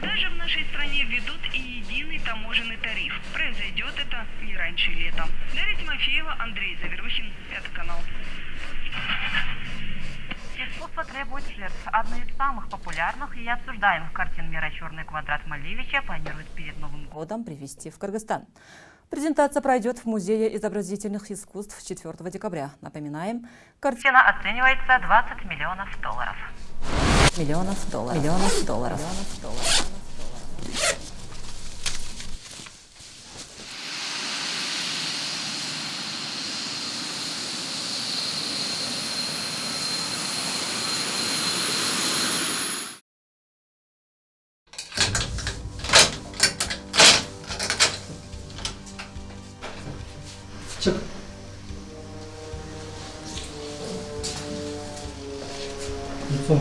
Даже в нашей стране введут и единый таможенный тариф. Произойдет это не раньше лета. Дарья Тимофеева, Андрей Заверухин, Пятый канал. Искусство требует жертв. Одну из самых популярных и обсуждаемых картин мира «Черный квадрат» Малевича планируют перед Новым годом привезти в Кыргызстан. Презентация пройдет в Музее изобразительных искусств 4 декабря. Напоминаем, картина оценивается $20 миллионов. Миллионов долларов. Çık. Lütfen.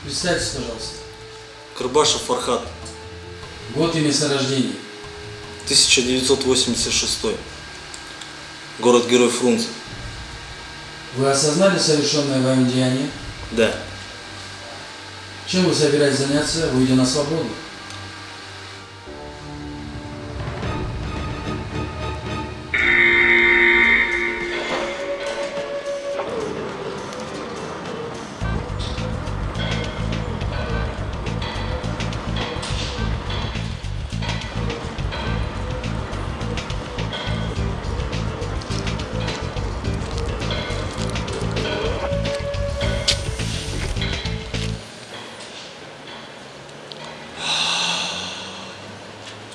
Представьтесь, пожалуйста. Кырбашев Фархат, Год и место рождения. 1986. Город-герой Фрунзе. Вы осознали совершенное вами деяние? Да. Чем вы собираетесь заняться, выйдя на свободу?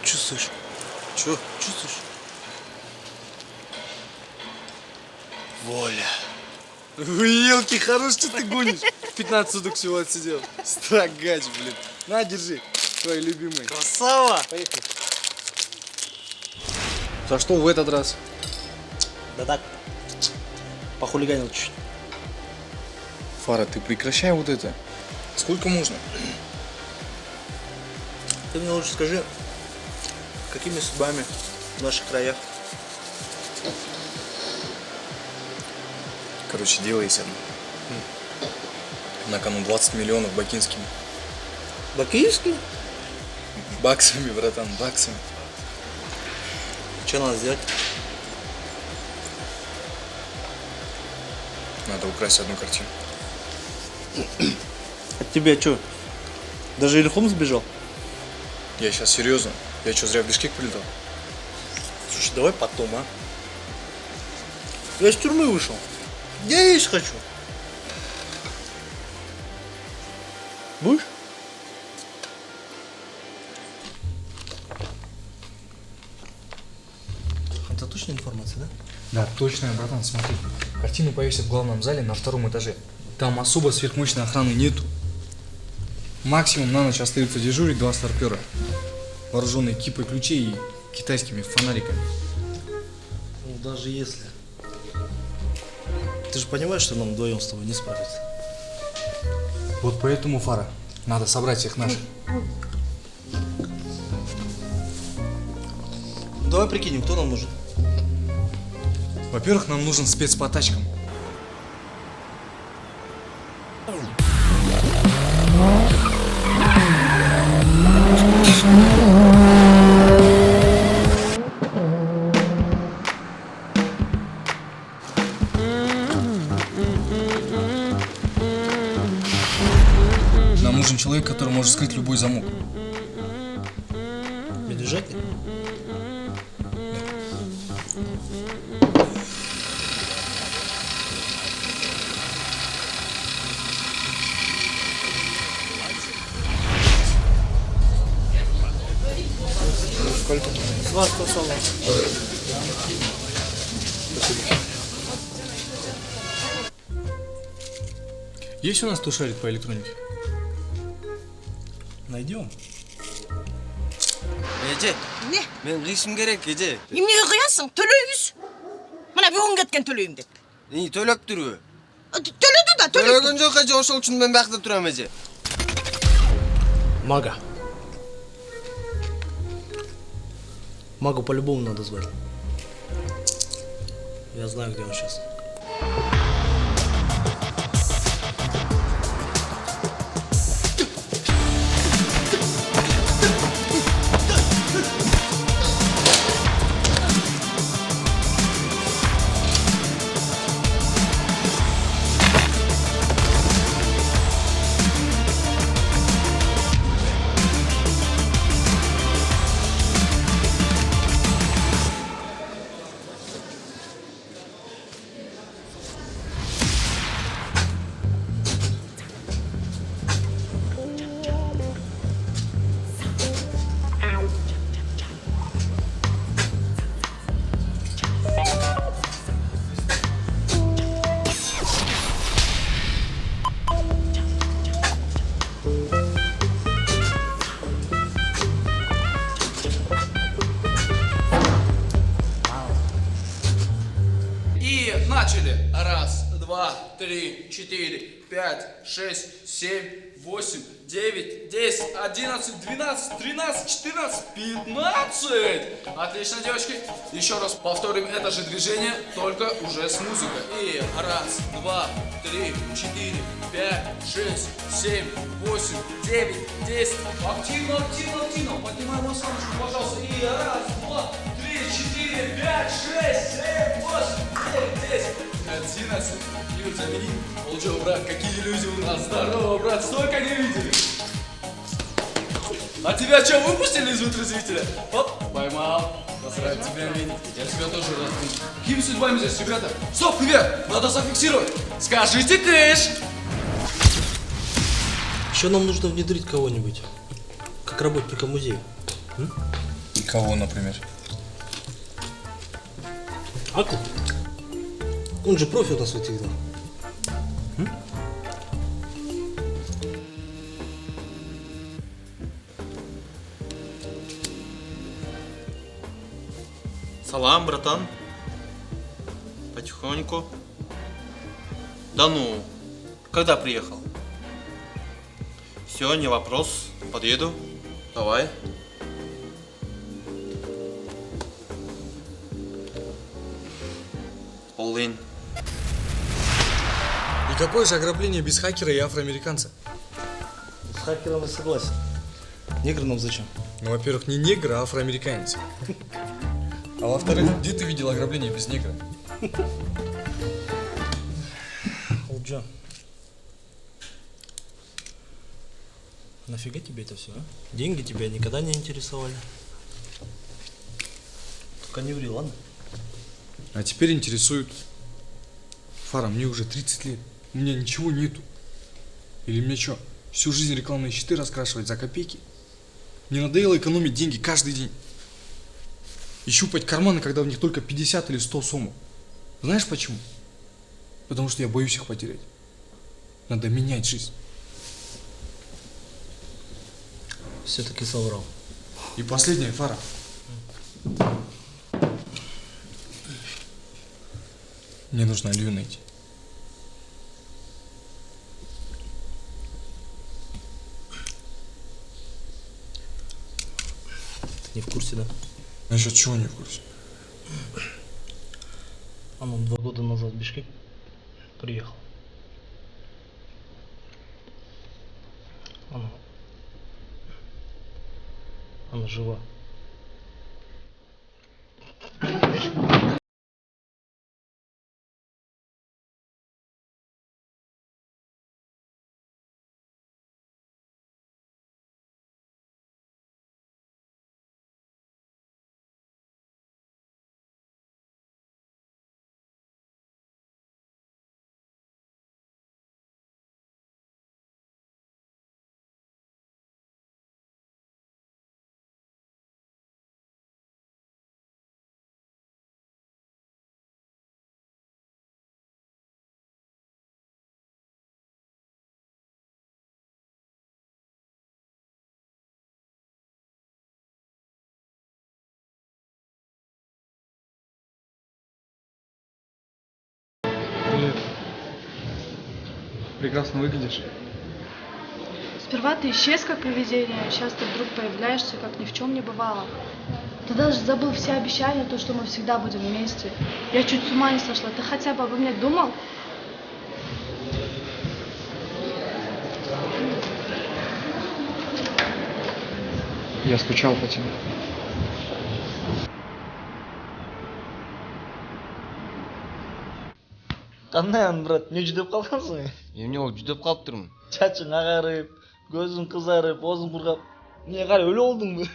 Чувствуешь? Чё? Чувствуешь? Воля. Елки, хорош, что ты гонишь? 15 суток всего отсидел. Строгач, блин. На, держи, твои любимые. Красава! Поехали. За что в этот раз? Да так, похулиганил чуть-чуть. Фара, ты прекращай вот это. Сколько можно? Ты мне лучше скажи, какими судьбами в наших краях? Короче, дело есть одно. На кону 20 миллионов бакинскими. Бакинский? Баксами, братан, баксами. Что надо сделать? Надо украсть одну картину. От тебя что? Даже Ильхом сбежал? Я сейчас серьезно. Я что, зря в Бишкек прилетал? Слушай, давай потом, а? Я из тюрьмы вышел. Я есть хочу. Будешь? Это точная информация, да? Да, точно, братан, смотри. Картину повесят в главном зале на 2-м этаже. Там особо сверхмощной охраны нету. Максимум на ночь остаются дежурить 2 старпера, вооруженные кипой ключей и китайскими фонариками. Ну, даже если. Ты же понимаешь, что нам вдвоем с тобой не справиться? Вот поэтому, Фара, надо собрать всех наших. Давай прикинем, кто нам нужен. Во-первых, нам нужен спец по тачкам. Нам нужен человек, который может скрыть любой замок. Медвежатник? Сколько? С вас 100 соло. Есть у нас кто шарит по электронике? Найдем. Эже, Не, мен кыйшым керек, эже. эмнеге кыясың? Төлөйбүз. Мына бүгүн кеткен төлөйм деп. Төлөп турбу. Төлеген жоқ әже, ошол үчүн мен бақта турам әже. Мага. Магу по-любому надо звать. Я знаю, где он сейчас. И начали. Раз, два, три, четыре, пять, шесть, семь, 8, 9, 10, 11, 12, 13, 14, 15. Отлично, девочки. Еще раз повторим это же движение, только уже с музыкой. И раз, два, три, четыре, пять, шесть, семь, 8, 9, 10. Активно, активно, активно. Поднимаем осаночку, пожалуйста. И раз, два, три, четыре, пять, шесть, семь, 8, 9, 10, 11. Юр, замени. Олджо, брат, какие люди у нас. Здорово, брат, столько не видели. А тебя что, выпустили из вытрезвителя? Оп, поймал. Рад тебя видеть. Я тебя тоже рад видеть. Какими судьбами здесь, ребята? Стоп, привет! Надо зафиксировать. Скажите кэш. Еще нам нужно внедрить кого-нибудь. Как работника музея. Кого, например? Аку? Он же профи у нас в этих делах. Салам, братан. Потихоньку. Да ну, когда приехал? Все, не вопрос. Подъеду. Давай. All in. И какое же ограбление без хакера и афроамериканца? С хакером я согласен. Негр нам зачем? Ну, во-первых, не негр, а афроамериканец. А во-вторых, где ты видел ограбление без негра? Олджа. Нафига тебе это все, а? Деньги тебя никогда не интересовали. Только не ври, ладно? А теперь интересует. Фара, мне уже 30 лет. У меня ничего нету. Или мне что, всю жизнь рекламные щиты раскрашивать за копейки? Мне надоело экономить деньги каждый день. И щупать карманы, когда в них только 50 или 100 сомов. Знаешь почему? Потому что я боюсь их потерять. Надо менять жизнь. Все-таки соврал. И последнее, Фара. Мне нужно Алию найти. Ты не в курсе, да? Насчет чего не в курсе? Он 2 года назад в Бишкек приехал. Она жива. прекрасно выглядишь. Сперва ты исчез как привидение, а сейчас ты вдруг появляешься, как ни в чем не бывало. Ты даже забыл все обещания, то, что мы всегда будем вместе. Я чуть с ума не сошла. Ты хотя бы обо мне думал? Я скучал по тебе. Qanday Murat, ne juda qolgansan? Emne oldu juda qalib turman. Chaching ag'arib, ko'zing qizarib, o'zing qurg'ab. Ne qara o'li oldingmi?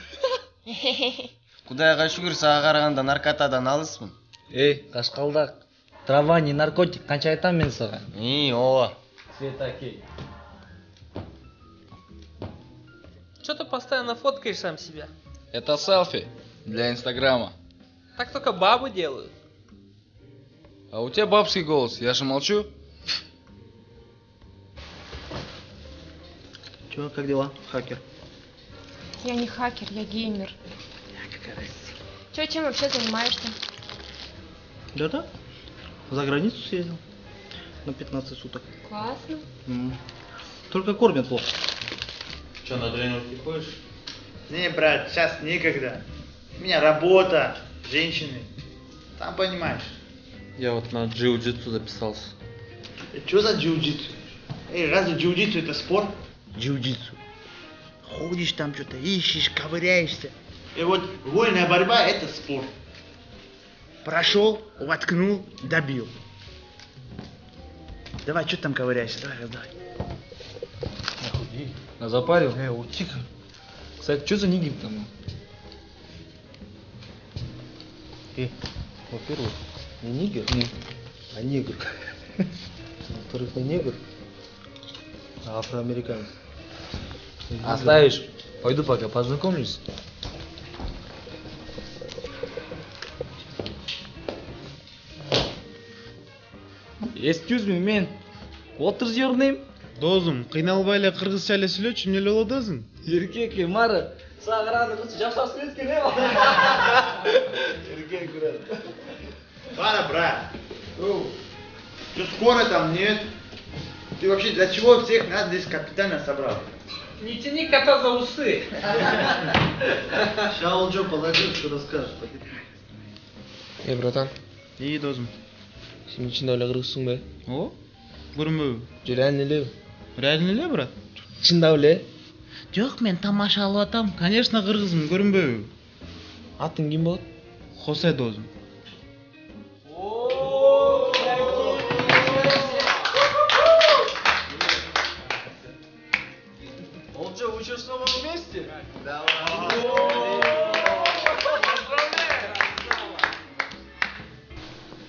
Kudayga şükür sağa qaraganda narkotadan alısmın. Ey, qashqaldoq. Trava не наркотик, qancha aytaman men senga? Ova. Света, kel. Что ты постоянно фоткаешь сам себя? Это селфи для Инстаграма. Так только бабы делают. А у тебя бабский голос, я же молчу. Чё, как дела, хакер? Я не хакер, я геймер. Чё, чем вообще занимаешься? Да-да. За границу съездил. На 15 суток. Классно. Только кормят плохо. Че, на тренировки ходишь? Не, брат, сейчас некогда. У меня работа, женщины. Сам понимаешь. Я вот на джиу-джитсу записался. Что за джиу-джитсу? Эй, разве джиу-джитсу это спорт? Джиу-джитсу. Ходишь там что-то, ищешь, ковыряешься. И вот вольная борьба это спорт. Прошел, воткнул, добил. Давай, что там ковыряешься? Давай, давай. Запарил? Тихо. Кстати, что за нигер там? Во-первых, не нигер, а негр. Во-вторых, не негр, а афроамериканец. Оставишь? Пойду пока познакомлюсь. Excuse me, man. What is your name? Дозым, қиналбай эле кыргызча эле сүйлөчү, эмне эле болот өзүң? Еркек, Мара. Сағыраны қыз жапсасы кеткен, Еркек, брат. Ладно, брат. Что скоро там нет? Ты вообще для чего всех нас здесь капитально собрал? Не тяни кота за усы. Сейчас он что подойдет, что расскажет. Ey bratан, İyi dozum. şimdi içinde öyle kırıksın be. О? Көрмөбү. Реально ли? Реально эле, брат? Чында эле? Жоқ, мен тамаша алып атам. Конечно, кыргызмын, көрүнбөбү? Атың ким болот? Хосе дозум. Он что, учишь в новом месте?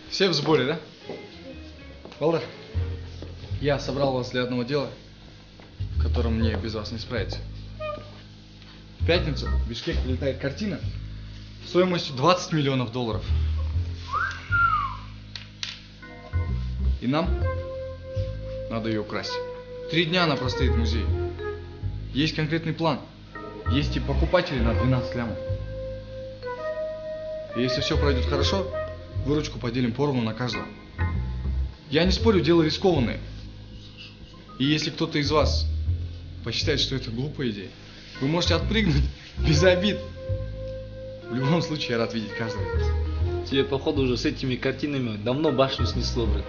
Все в сборе, да? Балдар, я собрал вас для одного дела, в котором мне без вас не справиться. В пятницу в Бишкек прилетает картина стоимостью $20 миллионов. И нам надо ее украсть. 3 дня она простоит в музее. Есть конкретный план. Есть и покупатели на 12 лямов. И если все пройдет хорошо, выручку поделим поровну на каждого. Я не спорю, дело рискованное. И если кто-то из вас посчитает, что это глупая идея, вы можете отпрыгнуть без обид. В любом случае, я рад видеть каждого из вас. Тебе, походу, уже с этими картинами давно башню снесло, брат.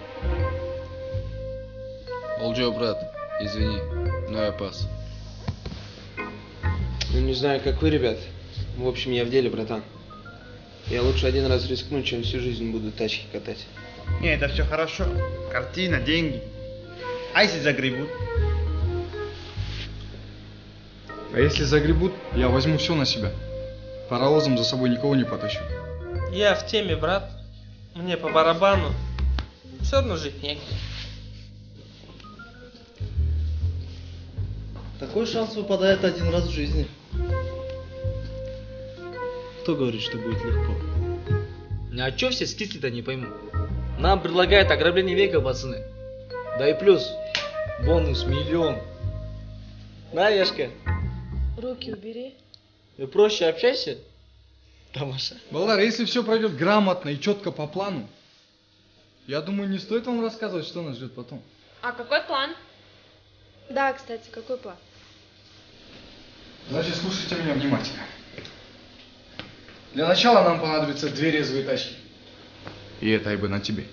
Олджо, брат, извини, но я пас. Ну, не знаю, как вы, ребят. В общем, я в деле, братан. Я лучше один раз рискну, чем всю жизнь буду тачки катать. Не, это все хорошо. Картина, деньги. А если загребут? А если загребут, я возьму все на себя. Паровозом за собой никого не потащу. Я в теме, брат. Мне по барабану. Все равно жить негде. Такой шанс выпадает один раз в жизни. Кто говорит, что будет легко? А чё все скисли-то, не пойму? Нам предлагают ограбление века, пацаны. Да и плюс бонус 1 миллион. Да, Яшка? Руки убери. Ты проще общайся. Тамаша. Балдар, если все пройдет грамотно и четко по плану, я думаю, не стоит вам рассказывать, что нас ждет потом. А какой план? Да, кстати, какой план? Значит, слушайте меня внимательно. Для начала нам понадобятся 2 резвые тачки. И это Айбы на тебе.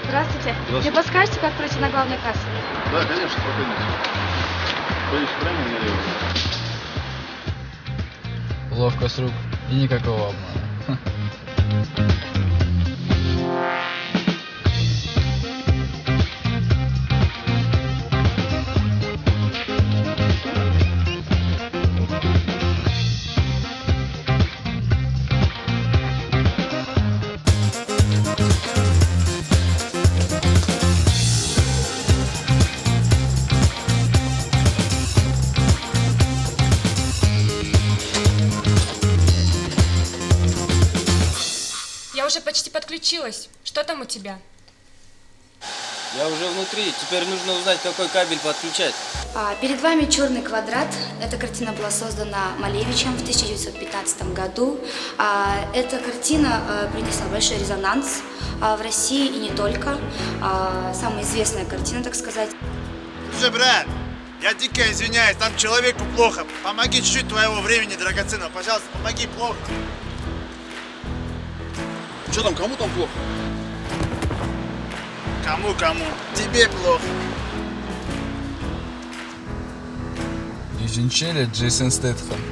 Здравствуйте. Мне подскажете, как пройти на главной кассе? Да, конечно, спокойно. Пойдешь прямо налево. Ловко с рук и никакого обмана. Я уже почти подключилась. Что там у тебя? Я уже внутри. Теперь нужно узнать, какой кабель подключать. Перед вами «Черный квадрат». Эта картина была создана Малевичем в 1915 году. Эта картина принесла большой резонанс в России и не только. Самая известная картина, так сказать. Слушай, брат, я дико извиняюсь, там человеку плохо. Помоги чуть-чуть твоего времени драгоценного, пожалуйста, помоги, плохо. Что там, кому там плохо? Кому? Тебе плохо. Извинчали Джейсон Стэтхэм.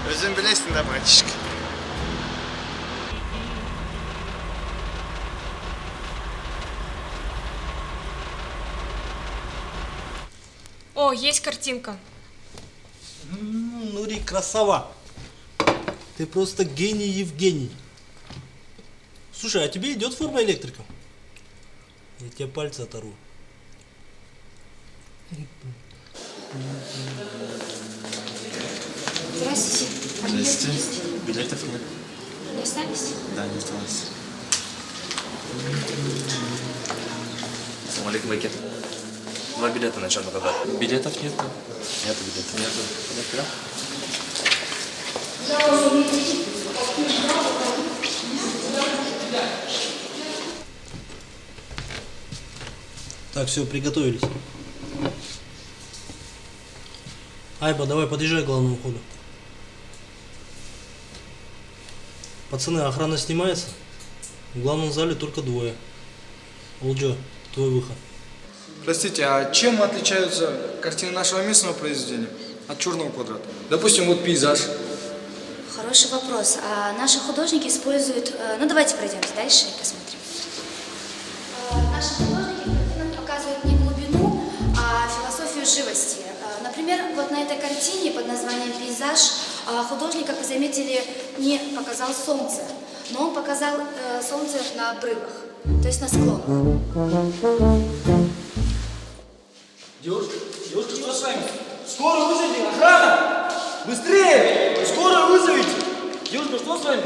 Приземляйся на братишка. О, есть картинка. Нури, красава. Ты просто гений, Евгений. Слушай, а тебе идет форма электрика? Я тебе пальцы оторву. Здравствуйте. Здравствуйте. Билетов нет. Не остались? Да, не осталось. Салам алейкум, Байкет. 2 билета на черный квадрат. Билетов нету. Нету билетов. Нету. Так, все, приготовились. Айба, давай, подъезжай к главному входу. Пацаны, охрана снимается. В главном зале только 2. Олджо, твой выход. Простите, а чем отличаются картины нашего местного произведения от черного квадрата? Допустим, вот пейзаж. Хороший вопрос. Наши художники используют... Ну, давайте пройдемте дальше и посмотрим. Наши художники в картинах показывают не глубину, а философию живости. Например, вот на этой картине под названием «Пейзаж» художник, как вы заметили, не показал солнце, но он показал солнце на обрывах, то есть на склонах. Девушка, что с вами? Скоро вызовите, охрана! Быстрее! Скоро вызовите! Девушка, что с вами?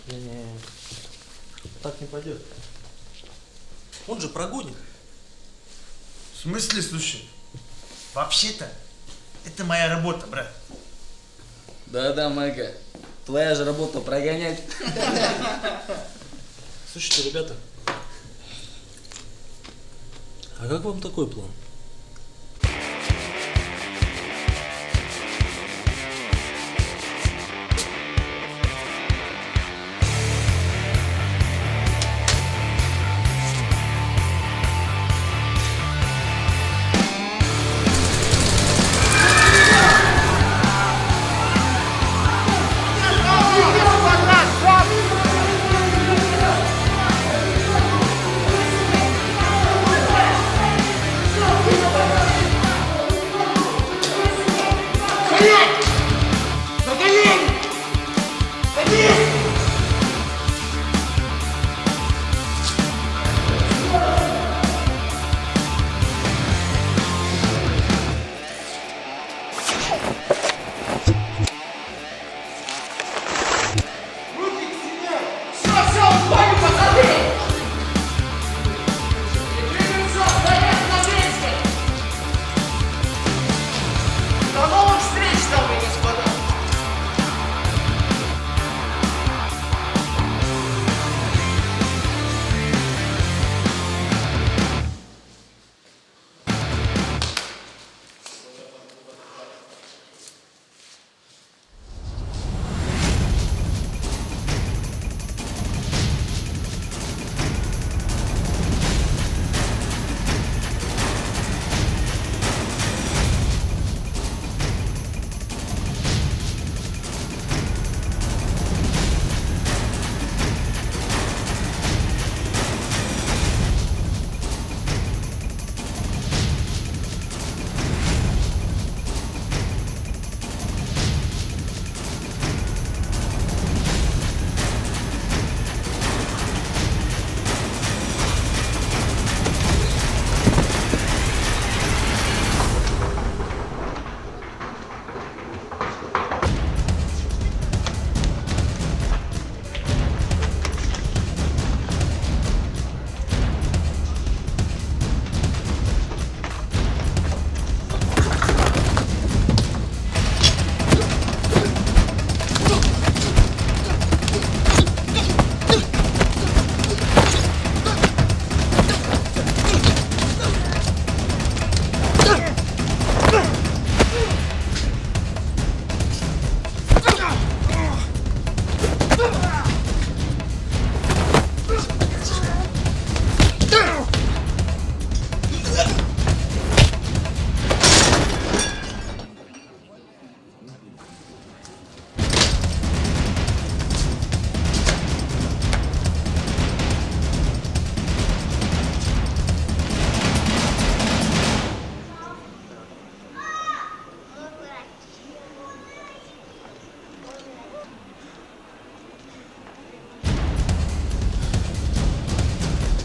Не-не, так не пойдет. Он же прогонит. В смысле, слушай? Вообще-то, это моя работа, брат. Да-да, Майка. Твоя же работа прогонять. Слушайте, ребята, а как вам такой план?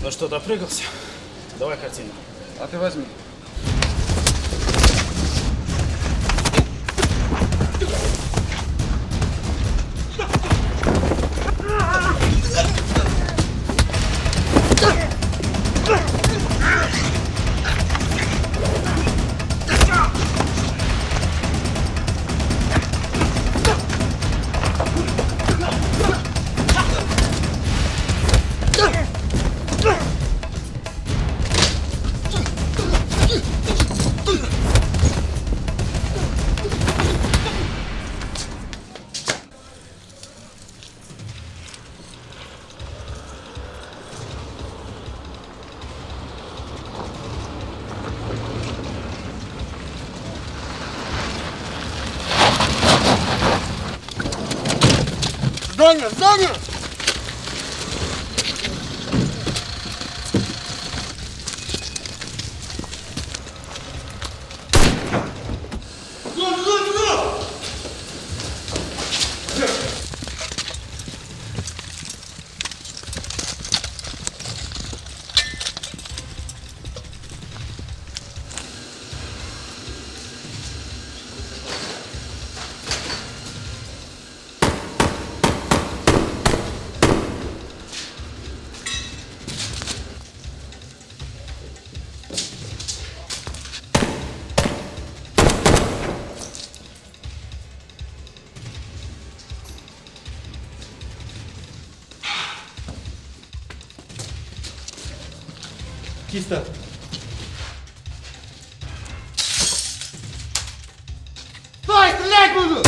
Ну что, допрыгался? Давай картину. А ты возьми. Здание! Здание! Чисто. Стой, стрелять буду!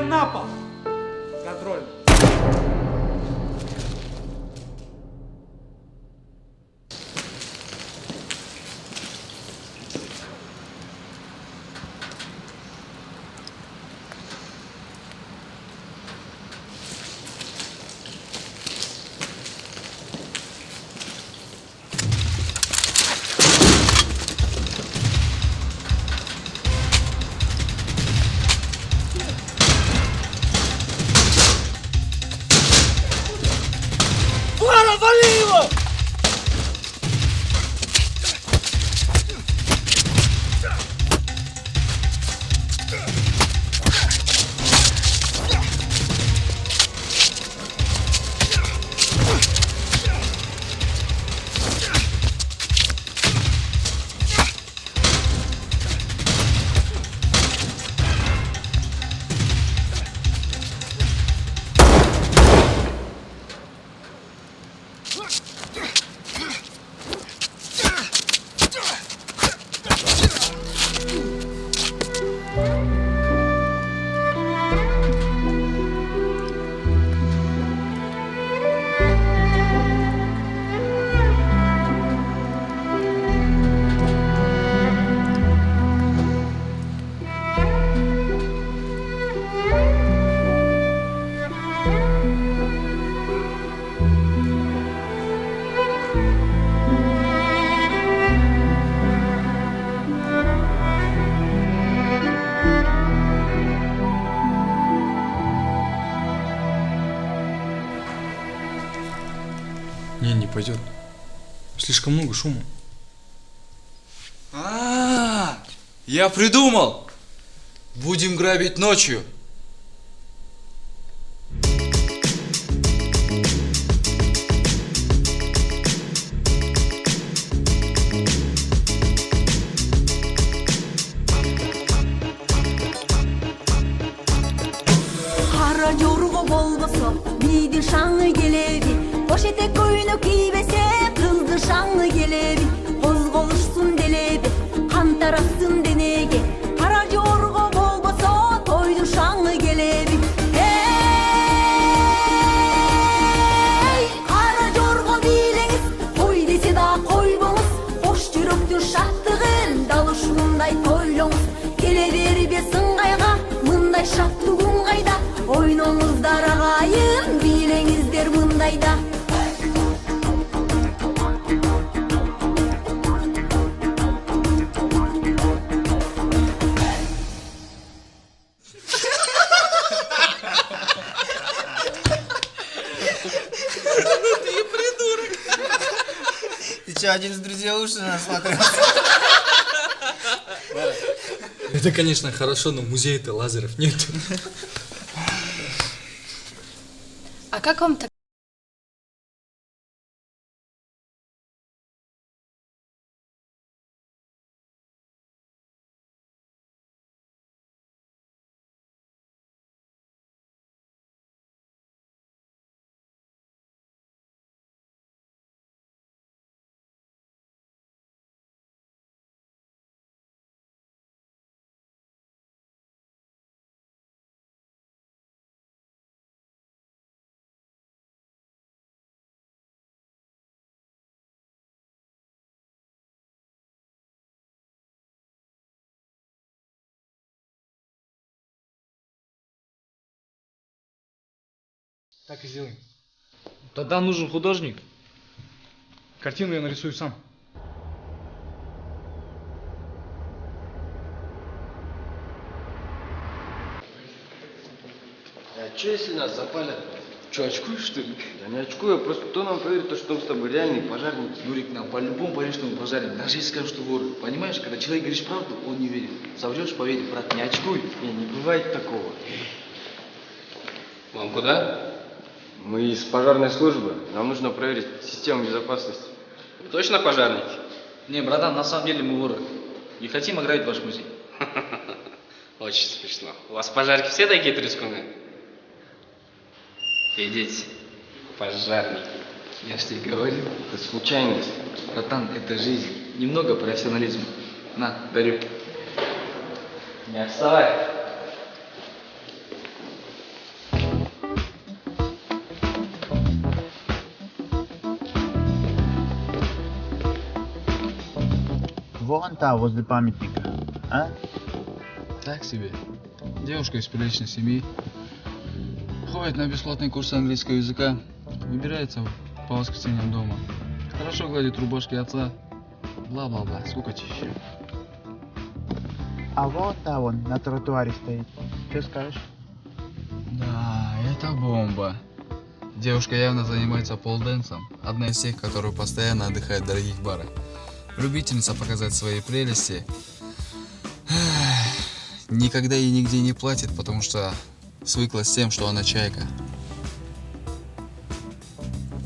На пол! Контроль. пойдет. Слишком много шума. Я придумал! Будем грабить ночью. Кара жорго болбосо бийди шаңы келеби, кош этек көйнөк кийбесе кызды шаңы келеби, козголушсун делеби, кан тарассын денеге. Кара жорго болбосо тойдун шаңы келеби. Эй, кара жорго бийлеңиз, кой десе да койбоңуз, кош жүрөктүн шаттыгын дал ушундай тойлоңуз. Келе бербе сыңгайга, мындай шаттыгың кайда? Ойноңуздар агайын, бийлеңиздер мындайда. Ты придурок. Ты че, один из друзей уши насмотрел? Это, конечно, хорошо, но в музее-то лазеров нет. А как вам так? Так и сделаем. Тогда нужен художник. Картину я нарисую сам. А что если нас запалят? Че, очкуешь, что ли? Да не очкую, просто кто нам поверит, что мы с тобой реальные пожарники? Юрик, нам по-любому поверит, что мы пожарим. Даже если скажем, что воры. Понимаешь, когда человек говоришь правду, он не верит. Соврешь, поверит, брат, не очкуй. Не бывает такого. Вам куда? Мы из пожарной службы. Нам нужно проверить систему безопасности. Точно пожарники? Не, братан, на самом деле мы воры. И хотим ограбить ваш музей. Очень смешно. У вас пожарки все такие трескуны? Идите, пожарники. Я ж тебе говорил. Это случайность. Братан, это жизнь. Немного профессионализма. На, дарю. Не отставай. Вон та, возле памятника. А? Так себе. Девушка из приличной семьи. Ходит на бесплатный курс английского языка. Выбирается по воскресеньям дома. Хорошо гладит рубашки отца. Бла-бла-бла. Скукотища. А вон та вон на тротуаре стоит. Что скажешь? Да, это бомба. Девушка явно занимается полденсом. Одна из тех, которая постоянно отдыхает в дорогих барах. Любительница показать свои прелести. Никогда ей нигде не платит, потому что свыклась с тем, что она чайка.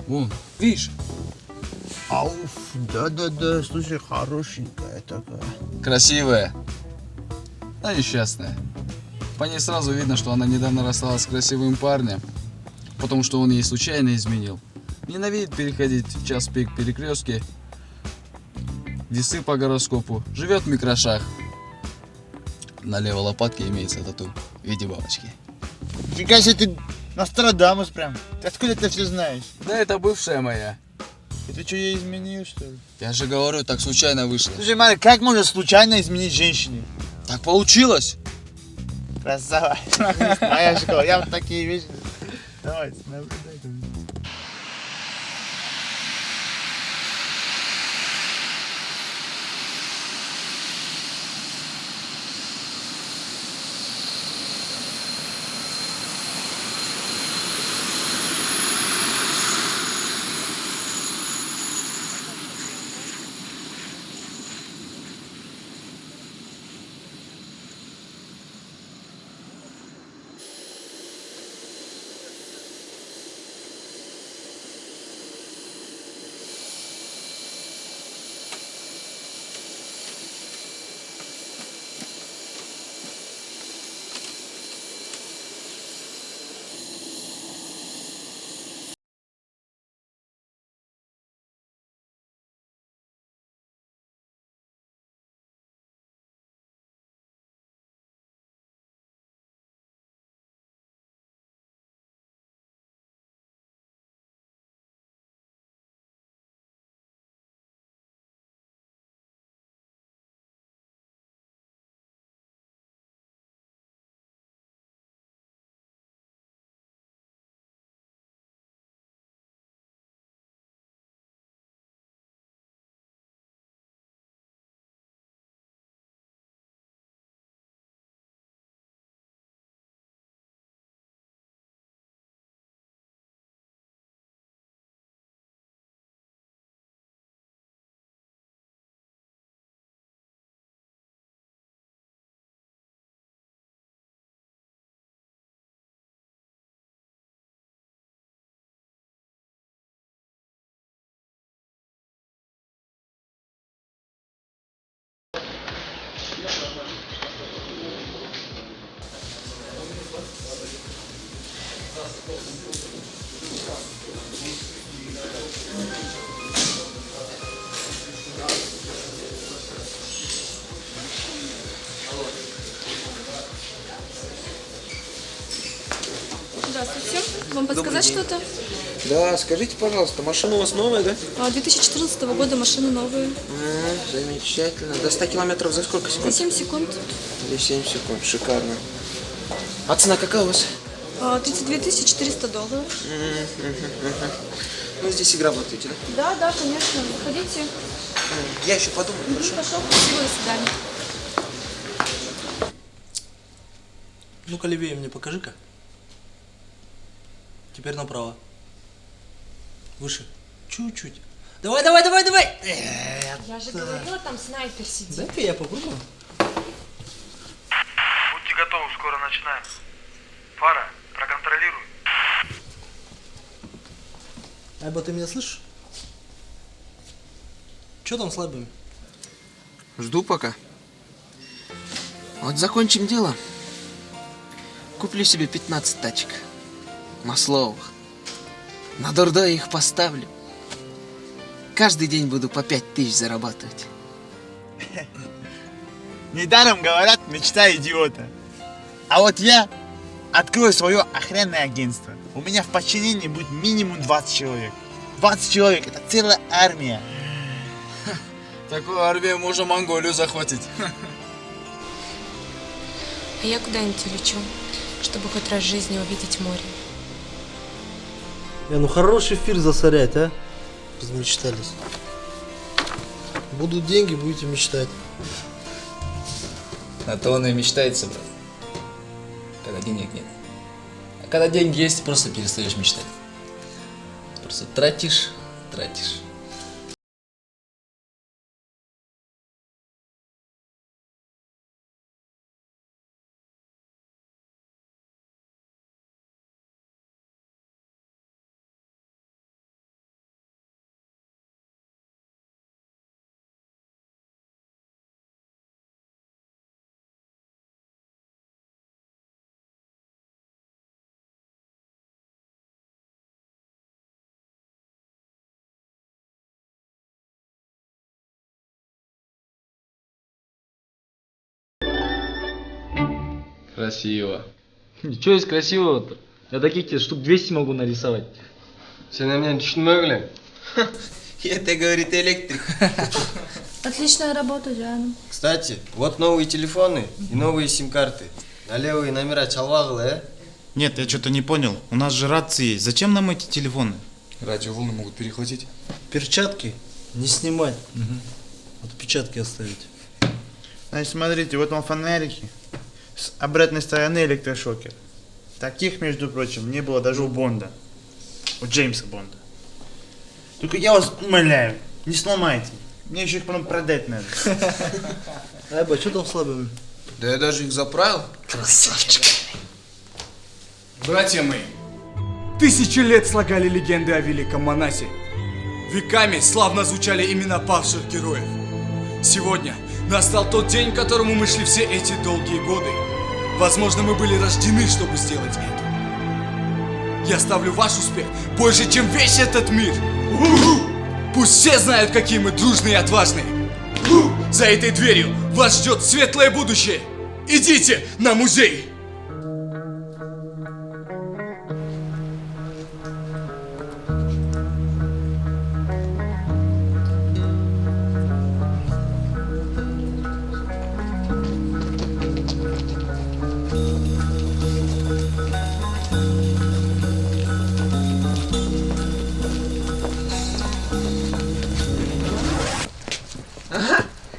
Вон, видишь? Ауф, да-да-да, слушай, хорошенькая такая. Красивая, а несчастная. По ней сразу видно, что она недавно рассталась с красивым парнем, потому что он ей случайно изменил. Ненавидит переходить в час пик перекрестки, весы по гороскопу, живет в микрошах. На левой лопатке имеется тату в виде бабочки. Фига себе, ты Нострадамус прям. Ты откуда это все знаешь? Да это бывшая моя. И ты что, ей изменил, что ли? Я же говорю, так случайно вышло. Слушай, Марик, как можно случайно изменить женщине? Так получилось. Красава. Моя школа. Я вот такие вещи. Давай, наблюдай. Здравствуйте. Вам подсказать Добрый день. что-то? Да, скажите, пожалуйста, машина у вас новая, да? 2014 года машины новые. Замечательно. До 100 километров за сколько секунд? За 7 секунд. За 7 секунд, шикарно. А цена какая у вас? 32 400 долларов. Ну, здесь игра работаете, да? Да, конечно. Заходите. Я еще подумаю, хорошо? Пошел. Спасибо, до свидания. Ну-ка, левее мне покажи-ка. Теперь направо. Выше. Чуть-чуть. Давай, давай, давай, давай! Я же говорила, там снайпер сидит. Дай-ка я попробую. Будьте готовы, скоро начинаем. Фара, проконтролируй. Айба, ты меня слышишь? Че там с лабами? Жду пока. Вот закончим дело. Куплю себе 15 тачек. Масловых. На дурдой их поставлю. Каждый день буду по 5000 зарабатывать. Недаром говорят, мечта идиота. А вот я открою свое охранное агентство. У меня в подчинении будет минимум 20 человек. 20 человек, это целая армия. Такую армию можно Монголию захватить. А я куда-нибудь улечу, чтобы хоть раз в жизни увидеть море. Ну хороший эфир засорять, а? Размечтались. Будут деньги, будете мечтать. А то он и мечтается, брат. Когда денег нет. А когда деньги есть, просто перестаешь мечтать. Просто тратишь. Красиво. Что есть красивого-то? Я таких тебе штук 200 могу нарисовать. Все на меня düşünmöyle. Это говорит электрик. Отличная работа, Диана. Кстати, вот новые телефоны и новые сим-карты. На левые номера чалвагылы, Нет, я что-то не понял. У нас же рации есть. Зачем нам эти телефоны? Радиоволны могут перехватить. Перчатки не снимать. Отпечатки оставить. Значит, смотрите, вот вам фонарики. С обратной стороны электрошокер. Таких, между прочим, не было даже у Бонда. У Джеймса Бонда. Только я вас умоляю, не сломайте. Мне еще их потом продать надо. Айба, что там с лабами? Да я даже их заправил. Красавчик. Братья мои, тысячи лет слагали легенды о великом Манасе. Веками славно звучали имена павших героев. Сегодня настал тот день, к которому мы шли все эти долгие годы. Возможно, мы были рождены, чтобы сделать это. Я ставлю ваш успех больше, чем весь этот мир. Пусть все знают, какие мы дружные и отважные. За этой дверью вас ждет светлое будущее. Идите на музей!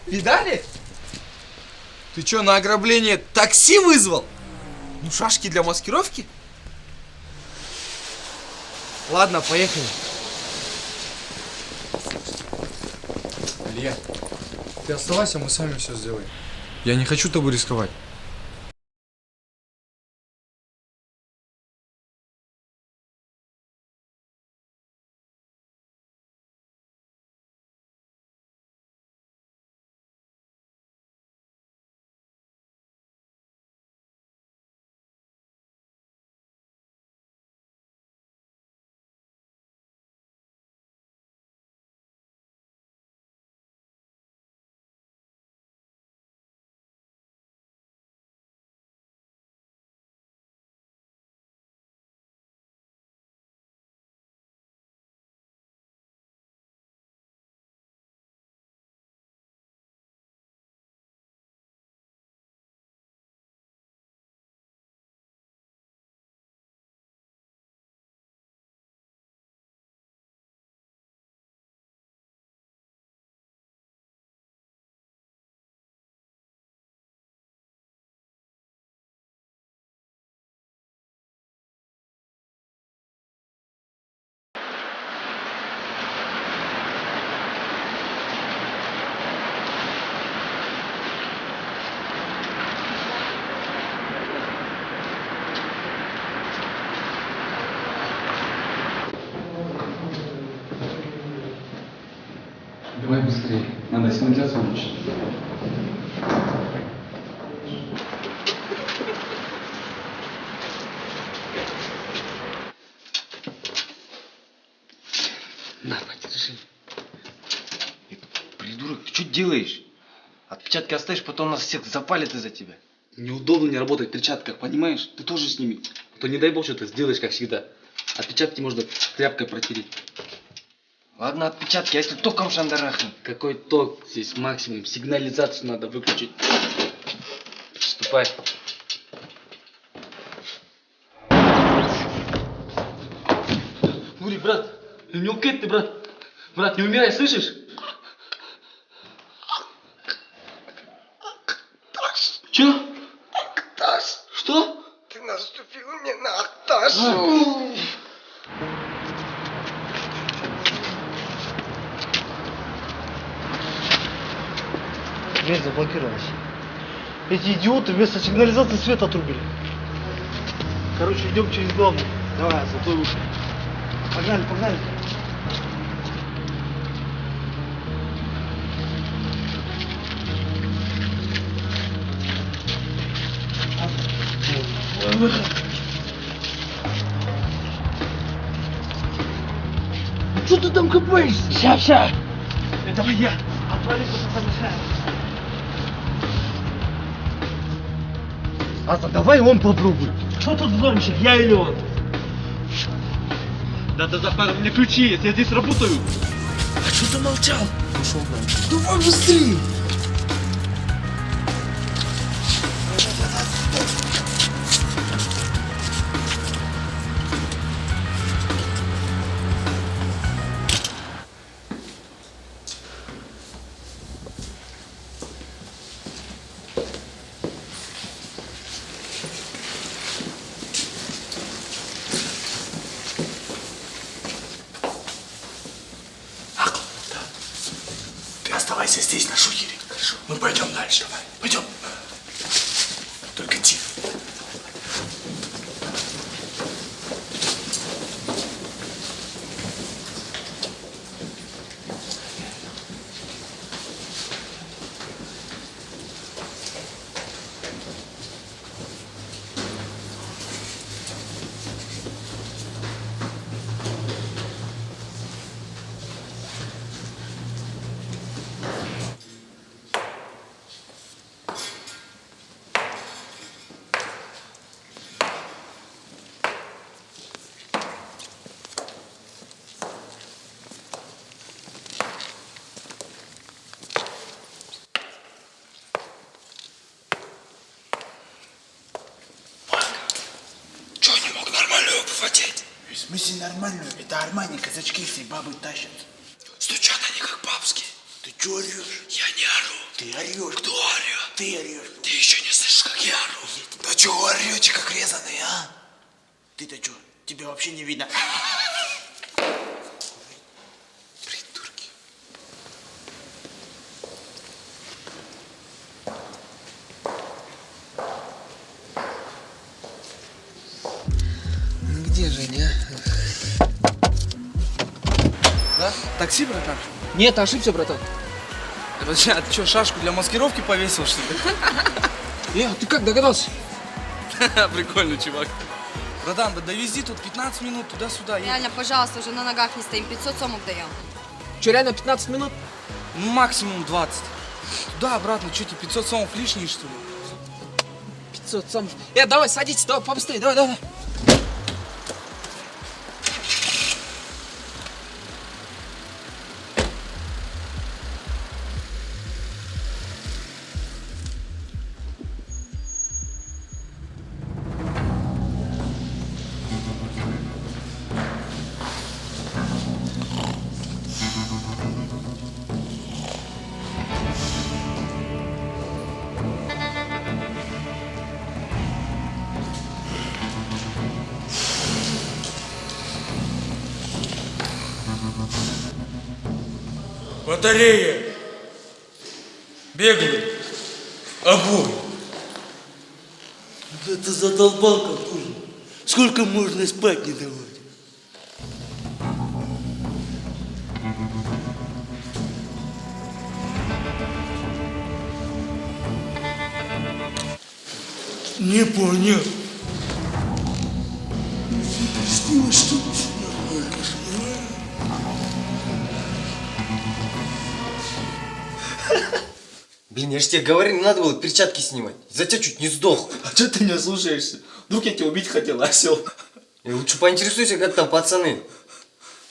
Видали? Ты что, на ограбление такси вызвал? Ну, шашки для маскировки? Ладно, поехали. Илья, ты оставайся, мы сами все сделаем. Я не хочу тобой рисковать. сигнализацию выключить. На, подержи. Придурок, ты что делаешь? Отпечатки оставишь, потом нас всех запалят из-за тебя. Неудобно не работать в перчатках, понимаешь? Ты тоже сними. А то не дай бог, что ты сделаешь, как всегда. Отпечатки можно тряпкой протереть. Ладно, отпечатки, а если током шандарахнем? Какой ток? Здесь максимум. Сигнализацию надо выключить. Приступай. Нури, брат, не укет ты, брат. Брат, не умирай, слышишь? Чё? Актаж. Что? Ты наступил мне на актаж. Дверь заблокировалась. Эти идиоты вместо сигнализации свет отрубили. Короче, идем через главный. Давай, за той уши. Погнали, погнали. Что ты там копаешься? Ща. Это я. Отвали, что-то помешает. Аса, давай он попробует. Кто тут взломщик, я или он? Надо за пару мне ключи, если я здесь работаю. А что ты молчал? Ушел, брат. Давай быстрее. Ты оставайся здесь, на шухере. Хорошо. Мы пойдем дальше. Давай. Пойдем. Только тихо. В смысле нормальную? Это Армани, казачки все бабы тащат. Стучат они как бабские. Ты чё орёшь? Я не ору. Ты орёшь. Кто орёт? Ты орёшь. Ты еще не слышишь, как я ору. Да чё вы орёте, как резаные, а? Ты-то чё? Тебя вообще не видно. Придурки. Ну где же они, а? Да? Такси, братан? Нет, ошибся, братан. Подожди, а ты что, шашку для маскировки повесил, что ли? А ты как догадался? Прикольный чувак. Братан, да довези тут 15 минут туда-сюда. Реально, пожалуйста, уже на ногах не стоим. 500 сомок даем. Че, реально 15 минут? Ну, максимум 20. Туда-обратно, что тебе 500 сомов лишние, что ли? 500 сомов. Давай, садитесь, давай, побыстрее, давай. Батарея! Бегают! Огонь! Да ты задолбал как уже. Сколько можно спать не давать? Не понял. Приснилось, что ли? Блин, я же тебе говорил, не надо было перчатки снимать. За тебя чуть не сдох. А что ты меня слушаешься? Вдруг я тебя убить хотел, осел. И лучше поинтересуйся, как там пацаны.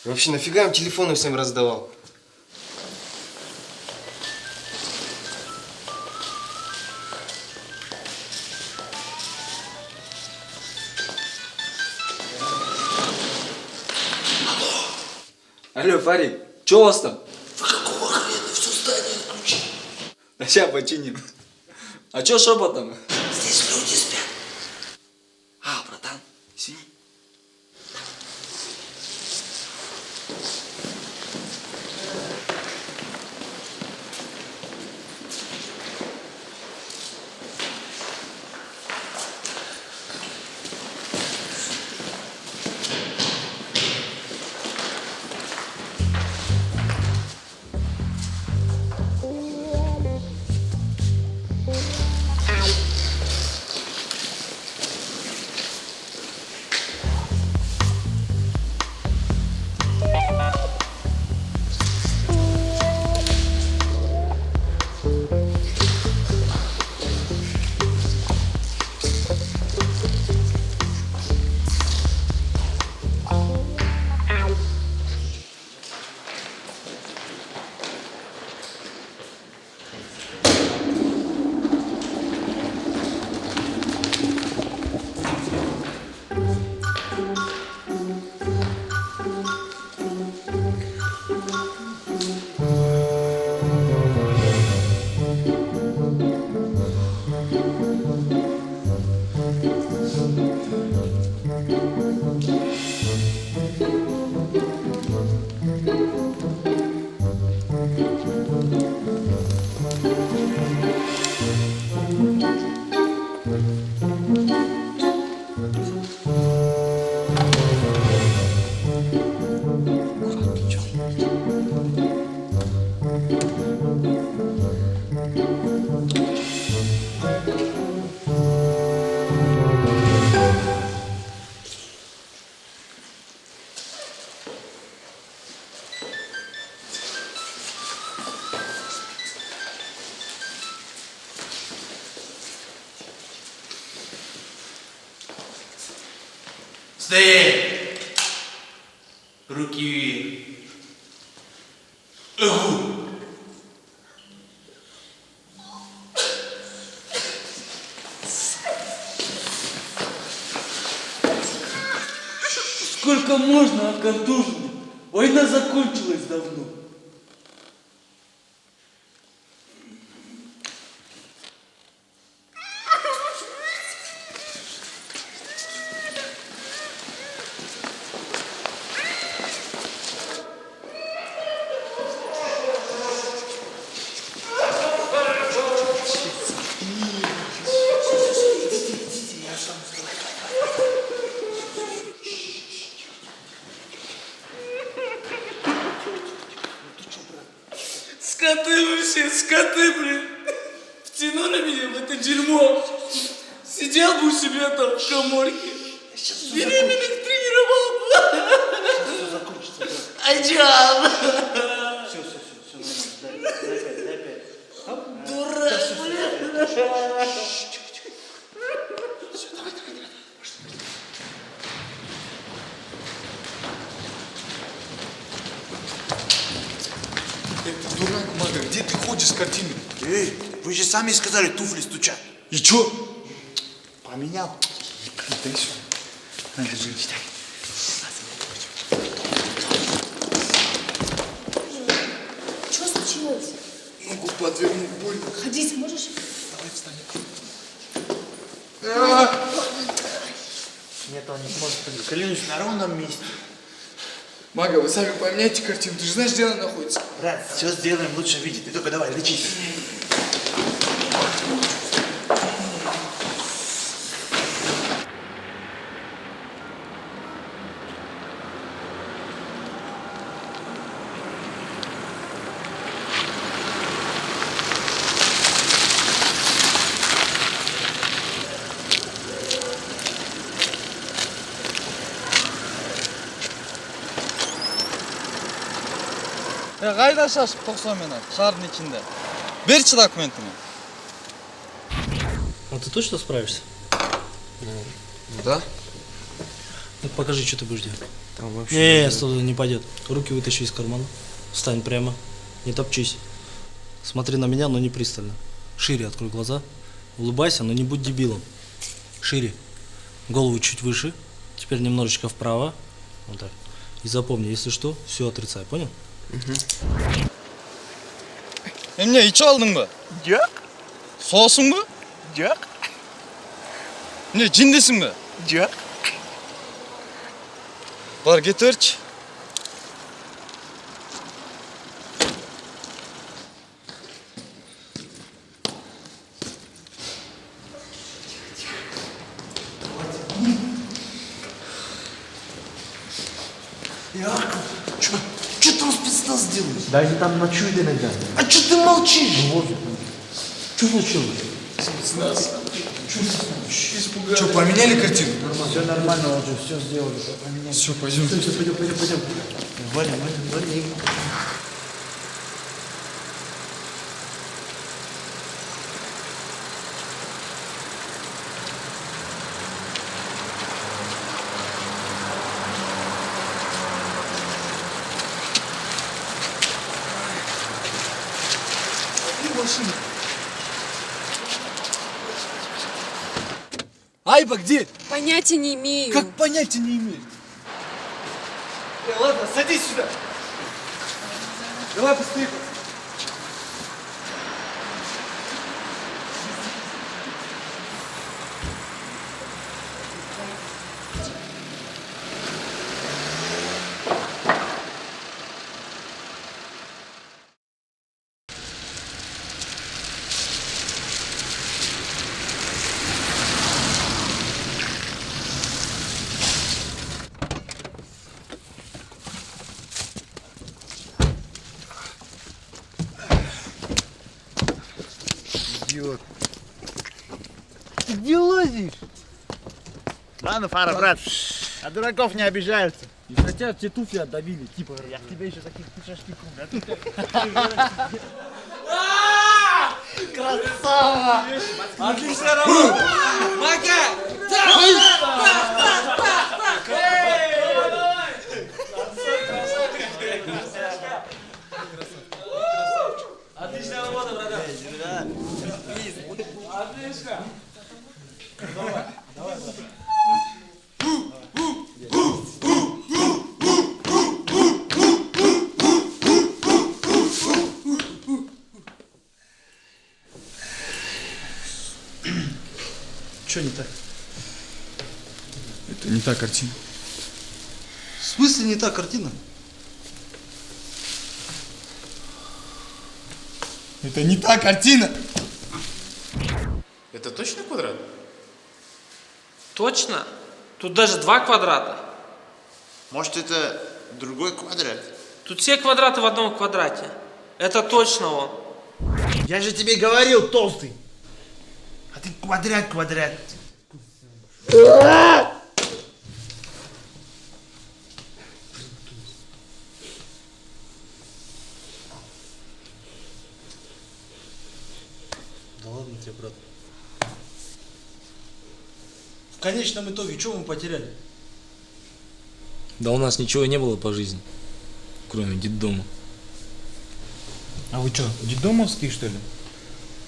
И вообще, нафига им телефоны всем раздавал? Алло, парень, что у вас там? Вы какого хрена все здание отключили? Да сейчас починим. А что шепотом? Здесь люди спят. А, братан, извини. Стоять! Руки вверх. Эгу! Сколько можно, а контуженный? Война закончилась давно. Скоты вы все, скоты, блин. Втянули меня в это дерьмо. Сидел бы у себя там в коморке. Беременных тренировал бы. Все закончится, брат. Айджан. Все, нормально. Дай 5. Дурак, блин. Все, давай. Это дурак, Мага, где ты ходишь с картиной? Эй, вы же сами сказали, туфли стучат. И чё? Поменял. Дай сюда. На, держи. Что случилось? Ногу подвернул, больно. Ходить можешь? Давай встань. Нет, он не сможет ходить. Клянусь, на ровном месте. Мага, вы сами поменяйте картину, ты же знаешь, где она находится? Брат, все сделаем в лучшем виде. Ты только давай, лечись. Қайда шашып 90 минут, шардың içinde. Берші документіме. Ну ты точно справишься? Да. Ну покажи, что ты будешь делать. Там вообще... Не, стой, не пойдет. Руки вытащи из кармана. Встань прямо. Не топчись. Смотри на меня, но не пристально. Шире открой глаза. Улыбайся, но не будь дебилом. Шире. Голову чуть выше. Теперь немножечко вправо. Вот так. И запомни, если что, все отрицай. Понял? Emine içi aldın mı? Yok. Soğusun mu? Yok. Ne cindesin mi? Yok. Var getir. Яков, что там спецназ делаешь? Да они там ночуют иногда. А что ты молчишь? Вот. Что случилось? Спецназ. Что, поменяли картину? Все нормально уже, все сделали. Поменяли. Все, пойдем. Все, пойдем. Валя. Айба где? Понятия не имею. Как понятия не имеешь? Ладно, садись сюда. Давай быстрее. Идиот. Ты где лазишь? Ладно, Фара, брат. А дураков не обижаются. И хотя тебе туфли отдавили, типа, я к тебе еще таких шашки Красава! Отличная работа! Мака! Отличная работа, братан! Отлично! Давай. Что не так? Это не та картина. В смысле не та картина? Это не та картина! Это точно квадрат? Точно? Тут даже 2 квадрата. Может, это другой квадрат? Тут все квадраты в одном квадрате. Это точно он. Я же тебе говорил, толстый. А ты квадрат. Да ладно тебе, брат. В конечном итоге, что мы потеряли? Да у нас ничего не было по жизни, кроме детдома. А вы что, детдомовские, что ли?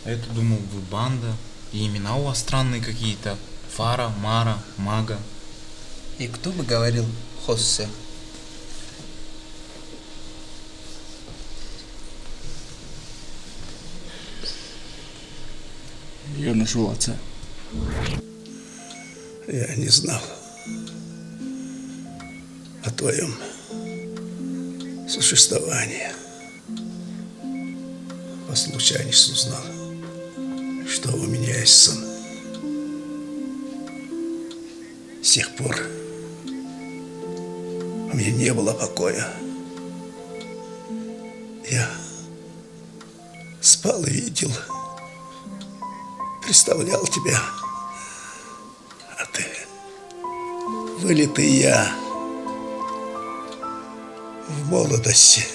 А я-то думал, вы банда. И имена у вас странные какие-то. Фара, Мара, Мага. И кто бы говорил Хоссе? Я нашел отца. Я не знал о твоем существовании. По случайности узнал, что у меня есть сын. С тех пор у меня не было покоя. Я спал и видел, представлял тебя, а ты вылитый я в молодости.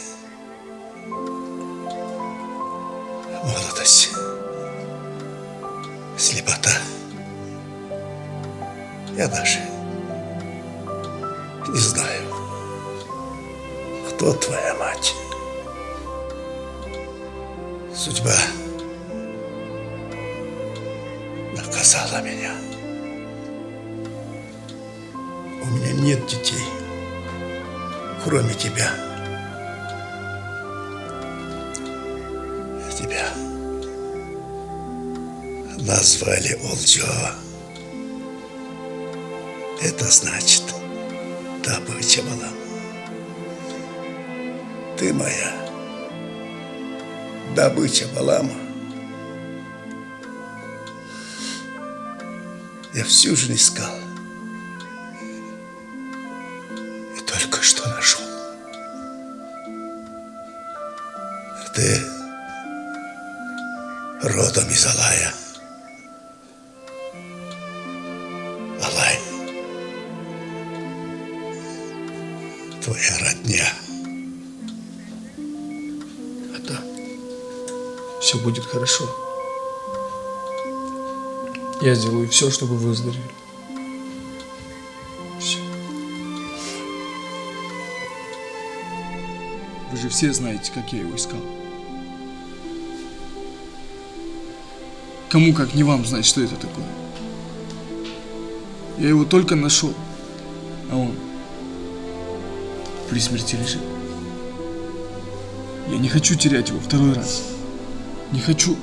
случилось. Слепота. Я даже не знаю, кто твоя мать. Судьба наказала меня. У меня нет детей, кроме тебя. Тебя назвали Олджо. Это значит добыча балам. Ты моя добыча балама. Я всю жизнь искал. И только что нашел. Ты родом из Алая. Алай. Твоя родня. Это все будет хорошо. Я сделаю все, чтобы вы выздоровели. Все. Вы же все знаете, как я его искал. Кому, как не вам, знать, что это такое? Я его только нашел, а он при смерти лежит. Я не хочу терять его второй раз. Не хочу.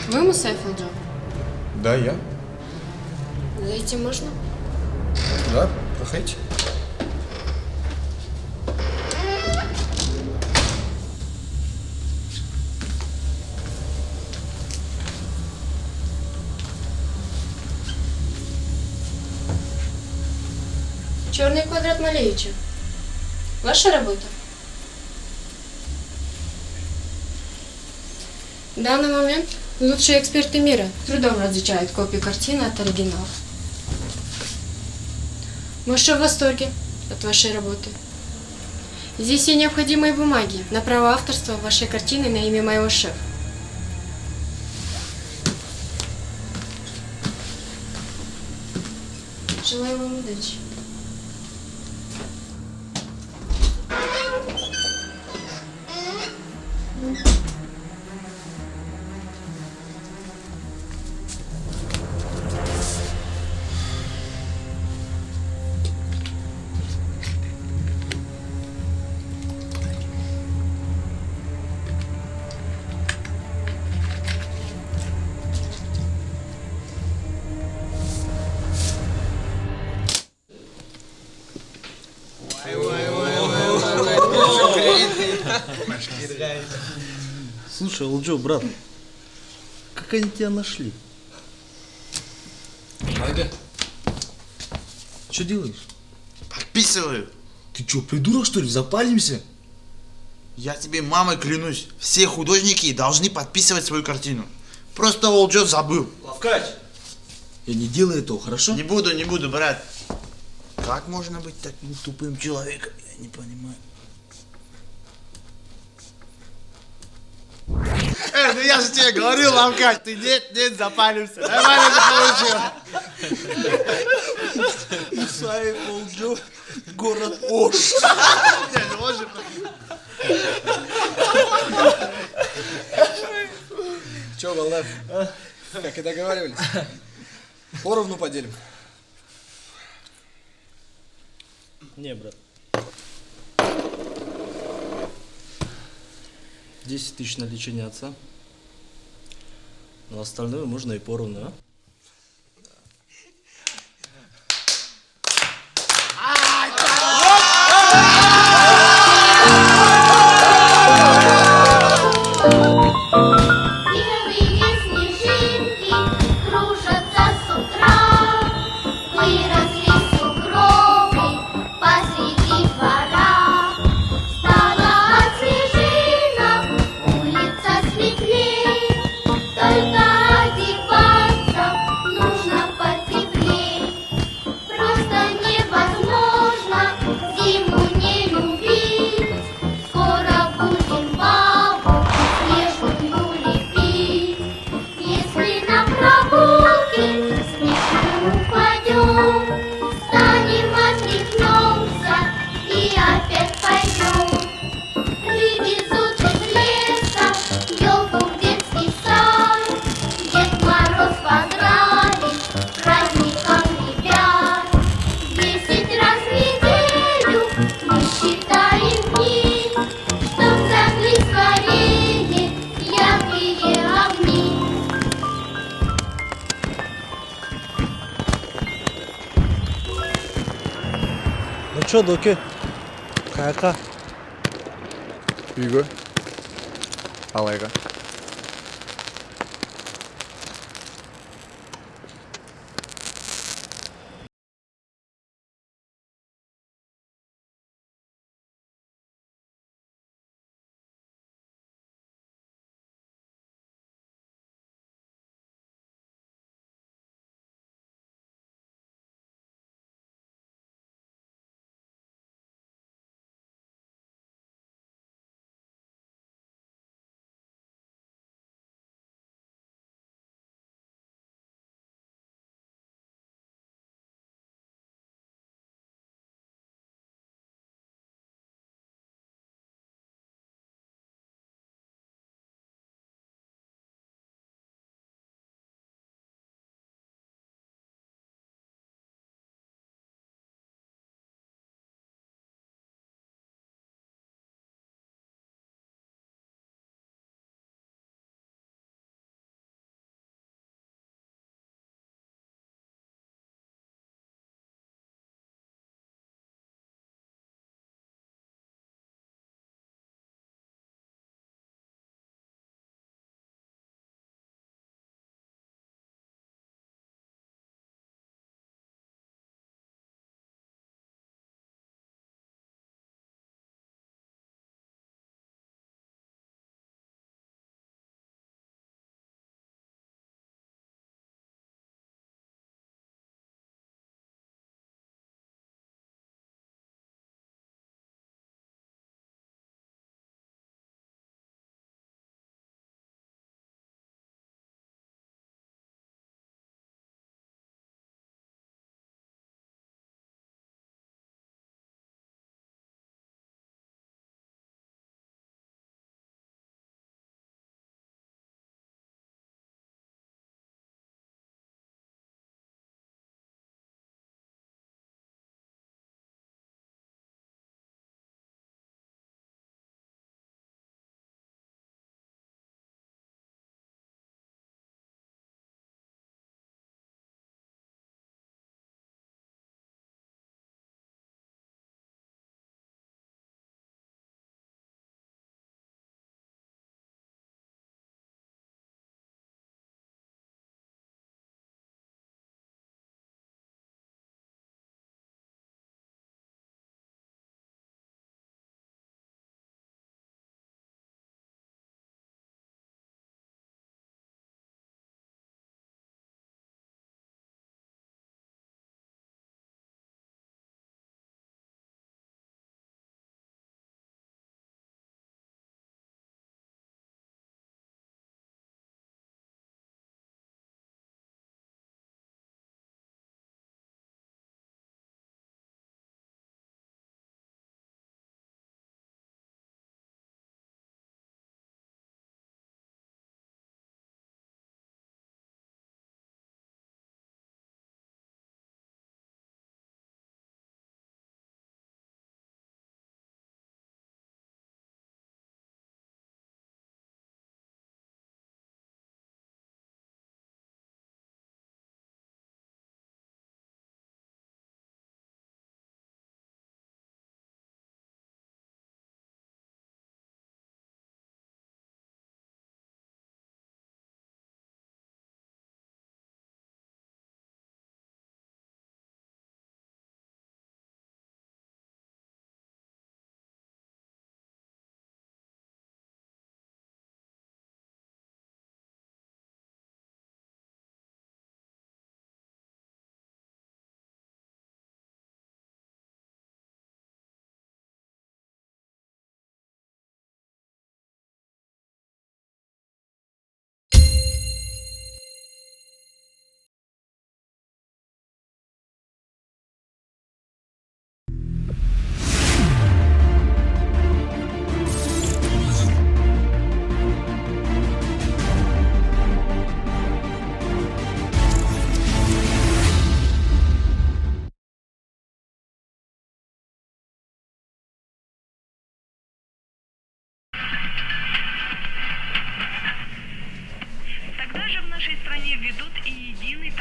Вы Мусаев Олджо? Да, я. Зайти можно? Да, проходите. Черный квадрат Малевича. Ваша работа? В данный момент лучшие эксперты мира трудом различают копии картины от оригиналов. Мы в восторге от вашей работы. Здесь все необходимые бумаги на право авторства вашей картины на имя моего шефа. Желаю вам удачи. Слушай, Олджо, брат, как они тебя нашли? Айда. Что делаешь? Подписываю. Ты что, придурок, что ли? Запалимся? Я тебе мамой клянусь, все художники должны подписывать свою картину. Просто Олджо забыл. Лавкач! Я не делаю этого, хорошо? Не буду, брат. Как можно быть таким тупым человеком? Я не понимаю. Ну я же тебе говорил, Лавкач, ты нет, запалимся. Нормально же получилось. Мусаев Олджо, город Ош. Че, Балдав? Как и договаривались? Поровну поделим. Не, брат. 10 тысяч на лечение отца. Но остальное можно и поровну, а? Белые снежинки кружатся с утра, выросли сугробы посреди двора. Стала от снежинок улица светлей, только одеваться нужно потеплей. Просто невозможно зиму не любить, скоро будем бабу снежную лепить. Если на прогулке снег упадет, встанем, отряхнемся и опять пойдем. Привезут из леса елку в детский сад, Дед Мороз поздравит с праздником ребят. 10 раз в неделю мы считаем дни, чтоб зажгли скорее яркие огни. Ну чё, доки? Каяка? Үйгө. Алайга.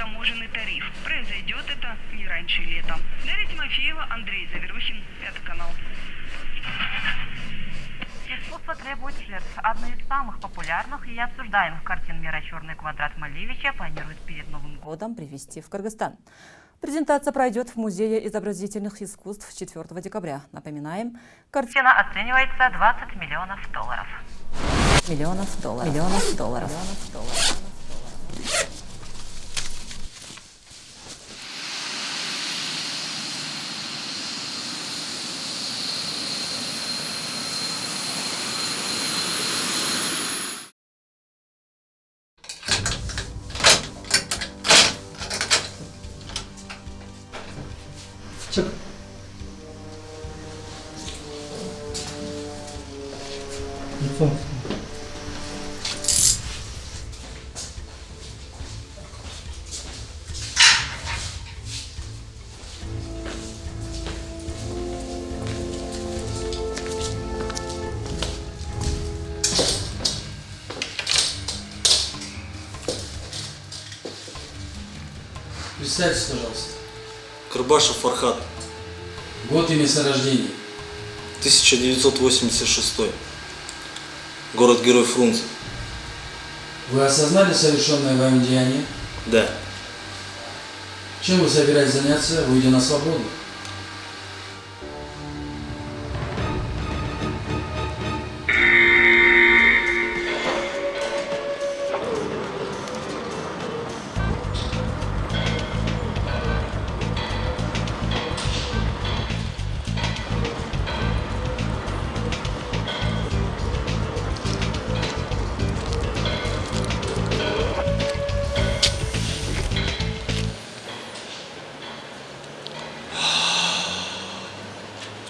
таможенный тариф. Произойдет это не раньше лета. Дарья Тимофеева, Андрей Заверухин, 5 канал. Искусство требует жертв. Одну из самых популярных и обсуждаемых картин мира «Черный квадрат» Малевича планируют перед Новым годом привезти в Кыргызстан. Презентация пройдет в Музее изобразительных искусств 4 декабря. Напоминаем, картина оценивается $20 миллионов. Миллионов долларов. Чек. Телефон. Представьтесь, пожалуйста. Карбашев Фархад. Год и место рождения. 1986. Город-герой Фрунзе. Вы осознали совершенное вами деяние? Да. Чем вы собираетесь заняться, выйдя на свободу?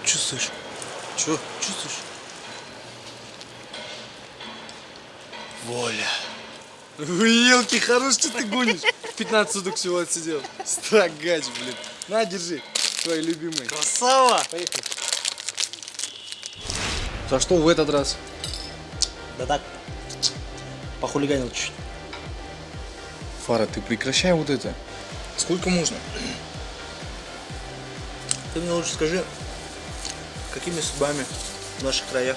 Чувствуешь? Чего? Чувствуешь? Воля. Елки, хорош, что ты гонишь? 15 суток всего отсидел. Строгач, блин. На, держи. Твои любимые. Красава! Поехали. За что в этот раз? Да так. Похулиганил чуть-чуть. Фара, ты прекращай вот это. Сколько можно? Ты мне лучше скажи, какими судьбами в наших краях?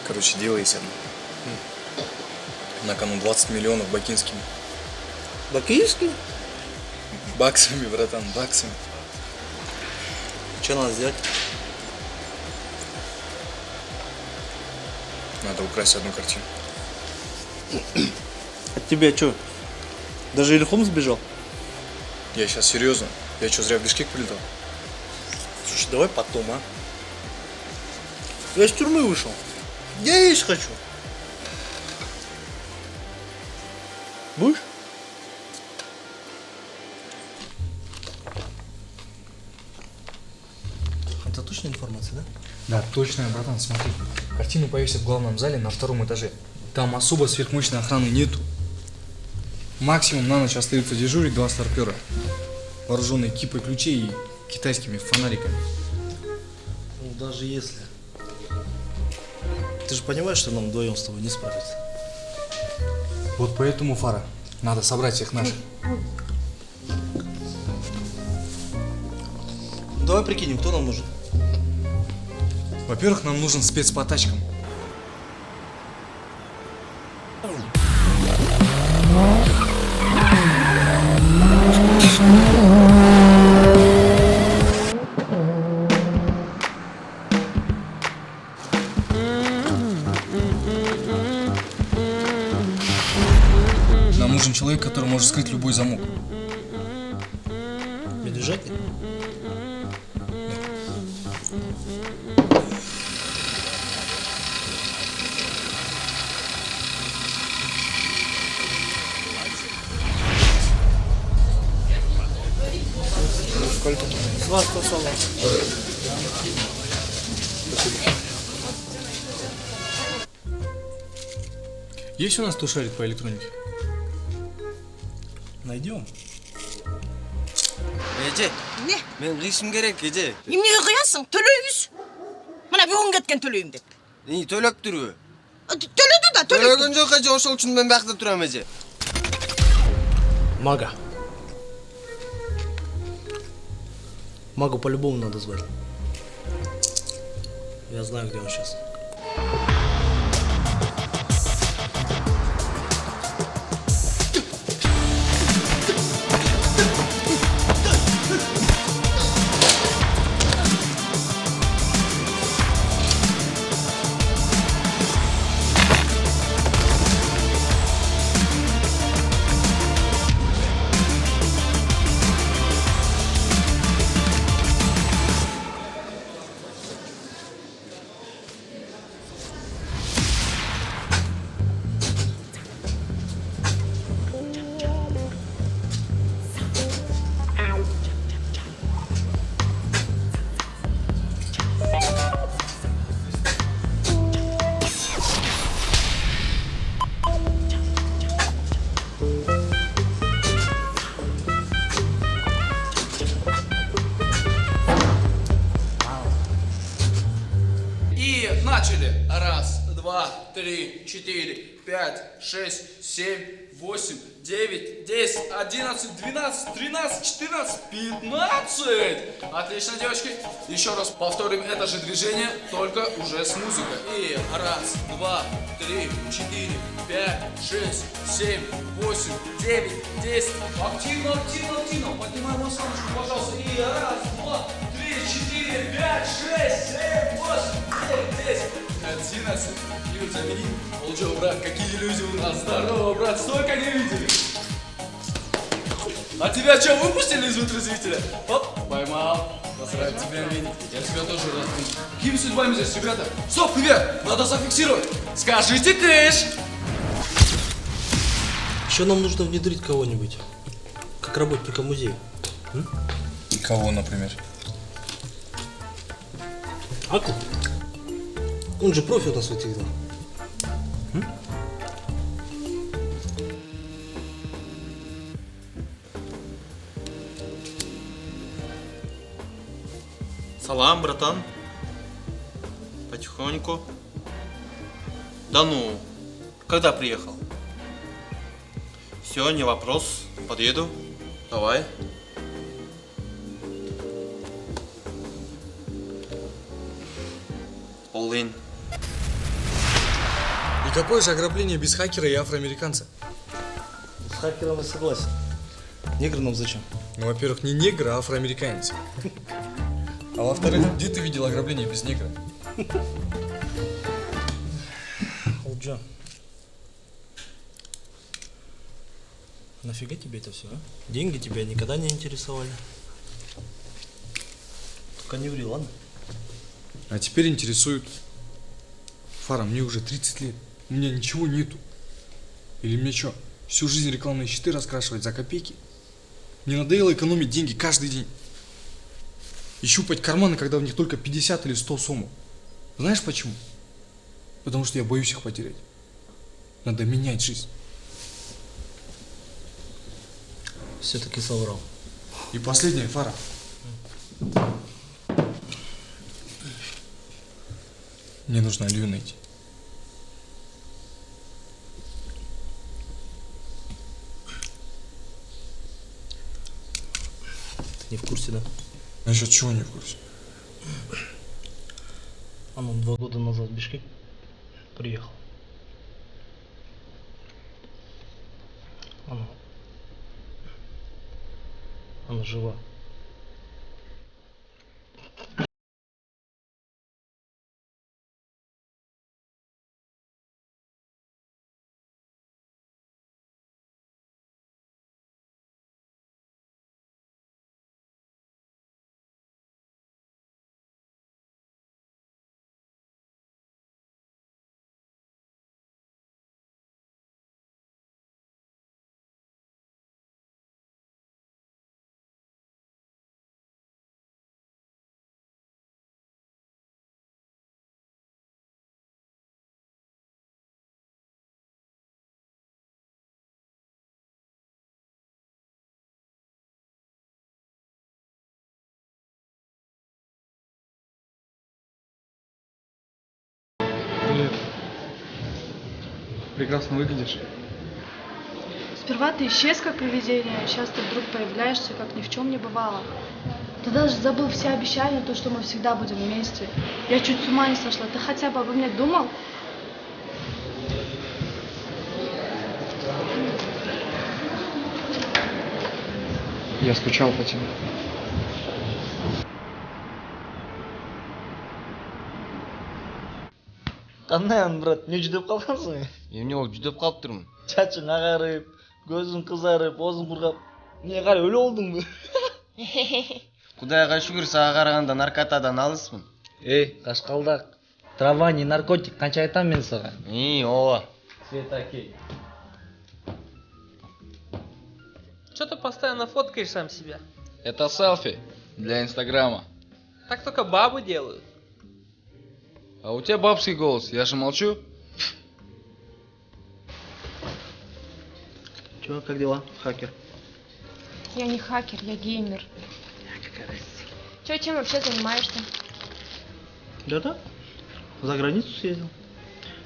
Короче, дело есть одно. На кону 20 миллионов бакинскими. Бакинскими? Баксами, братан, баксами. Что надо сделать? Надо украсть одну картину. От тебя что? Даже Ильхом сбежал? Я сейчас серьезно. Я что, зря в Бишкек прилетал? Слушай, давай потом, а? Я из тюрьмы вышел. Я есть хочу. Будешь? Это точная информация, да? Да, точно, братан, смотри. Картину повесят в главном зале на 2-м этаже. Там особо сверхмощной охраны нету. Максимум на ночь остаются дежурить 2 старпера, вооруженные кипой ключей и китайскими фонариками. Ну, даже если. Ты же понимаешь, что нам вдвоем с тобой не справиться? Вот поэтому, Фара, надо собрать всех наших. Давай прикинем, кто нам нужен. Во-первых, нам нужен спец по тачкам. Нам нужен человек, который может скрыть любой замок. Медвежатник? Сколько? С вас 140. Есть у нас кто шарит по электронике? Найдем. Эже, мен кыйшым керек, эже. Эмнеге кыясың? Төлөйбүз. Мына бүгүн кеткен төлөйм деп. Төлөп турбу. Төлеген жоқ әже, ошол үчүн мен бақта турам әже. Мага. Магу по-любому надо звать. Я знаю, где он сейчас. И начали. Раз, два, три, четыре, пять, шесть, семь, 8, 9, 10, 11, 12, 13, 14, 15. Отлично, девочки. Еще раз повторим это же движение, только уже с музыкой. И раз, два, три, четыре, пять, шесть, семь, 8, 9, 10. Активно, активно, активно. Поднимаем осаночку, пожалуйста. И раз, два, три, четыре, пять, шесть, семь, 8, 9, 10, 11. Юр, замени. Олджо, брат, какие люди у нас. Здорово, брат, столько не видели. А тебя что, выпустили из вытрезвителя? Оп, поймал. Нас рад тебя видеть. Я тебя тоже рад видеть. Какими судьбами здесь, ребята? Стоп, привет! Надо зафиксировать. Скажите кэш. Еще нам нужно внедрить кого-нибудь. Как работника музея. И кого, например? Аку? Он же профи у нас в этих делах. Салам, братан. Потихоньку. Да ну, когда приехал? Все, не вопрос. Подъеду. Давай. All in. И какое же ограбление без хакера и афроамериканца? С хакером я согласен. Негр нам зачем? Ну, во-первых, не негр, а афроамериканец. А во-вторых, где ты видел ограбление без негра? Олджа. Нафига тебе это все, а? Деньги тебя никогда не интересовали. Только не ври, ладно? А теперь интересует. Фара, мне уже 30 лет. У меня ничего нету. Или мне что, всю жизнь рекламные щиты раскрашивать за копейки? Мне надоело экономить деньги каждый день. И щупать карманы, когда в них только 50 или 100 сомов. Знаешь почему? Потому что я боюсь их потерять. Надо менять жизнь. Все-таки соврал. И последнее, Фара. Мне нужно Алию найти. Ты не в курсе, да? Насчет чего не в курсе? Он 2 года назад в Бишкек приехал. Она жива. прекрасно выглядишь. Сперва ты исчез как привидение, а сейчас ты вдруг появляешься, как ни в чем не бывало. Ты даже забыл все обещания, то, что мы всегда будем вместе. Я чуть с ума не сошла. Ты хотя бы обо мне думал? Я скучал по тебе. Qanday Murat, ne juda qolgansan? Emne olib juda qolib turman. Chaching ag'arib, ko'zing qizarib, o'zing qurg'ab. Ne qara o'li oldingmi? Xudoga shukr, saga qaraganda narkotadan alisman. Ey, qashqaldoq. Trava не наркотик, qancha aytaman men senga? Ova. Sveta kel. Что ты постоянно фоткаешь сам себя? Это селфи для Инстаграма. Так только бабы делают. А у тебя бабский голос, я же молчу. Чё, как дела, хакер? Я не хакер, я геймер. Чё, чем вообще занимаешься? Да-да. За границу съездил.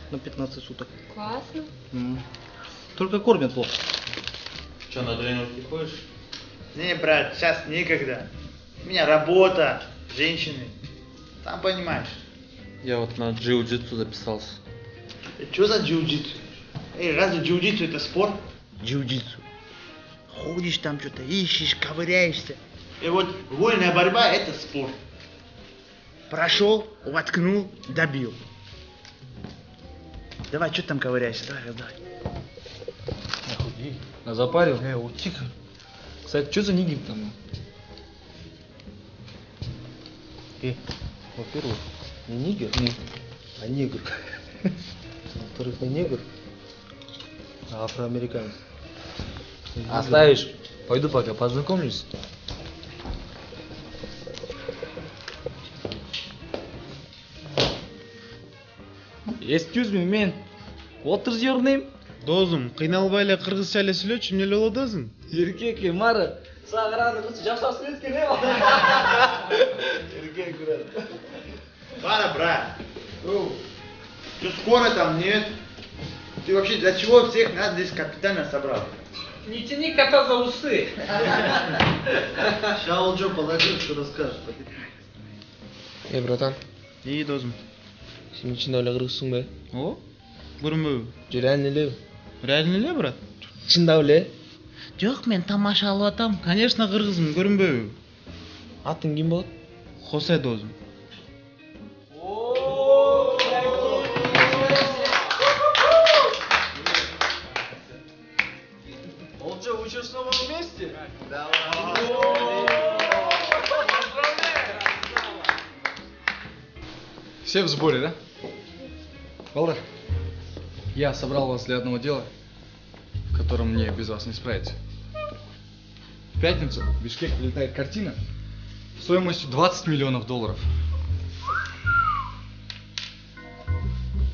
На 15 суток. Классно. Только кормят плохо. Че, на тренировки ходишь? Не, брат, сейчас некогда. У меня работа, женщины. Сам понимаешь. Я вот на джиу-джитсу записался. Что за джиу-джитсу? Эй, разве джиу-джитсу это спорт? Джиу-джитсу. Ходишь там что-то, ищешь, ковыряешься. И вот вольная борьба это спорт. Прошел, воткнул, добил. Давай, что там ковыряешься? Давай. Запарил? Тихо. Кстати, что за нигер там? Во-первых, не нигер, а негр. Во-вторых, не негр, а афроамериканец. Оставишь? Пойду пока познакомлюсь. Excuse me, man. What is your name? Досым, қиналбай эле кыргызча эле сүйлөчү, эмне эле болуп атасың? Еркек, Мара, сағыраны қыз жапсасын еткен, Еркек, брат. Ладно, брат. Что, скоро там нет? Ты вообще для чего всех нас здесь капитально собрал? Не тяни кота за усы. Сейчас он что подойдет, что расскажет. Эй, братан. И досым. Сен içinde öyle kırıksın be. О? Көрінбеу. Реально ли? Реально ли, брат? Чында ли? Жоқ, мен тамаша алып атам. Конечно, кыргызмын, көрінбеу. Атың ким болот? Хосе досым. Он что, учишь в новом месте? Все в сборе, да? Балдар, я собрал вас для одного дела, в котором мне без вас не справиться. В пятницу в Бишкек прилетает картина стоимостью $20 миллионов.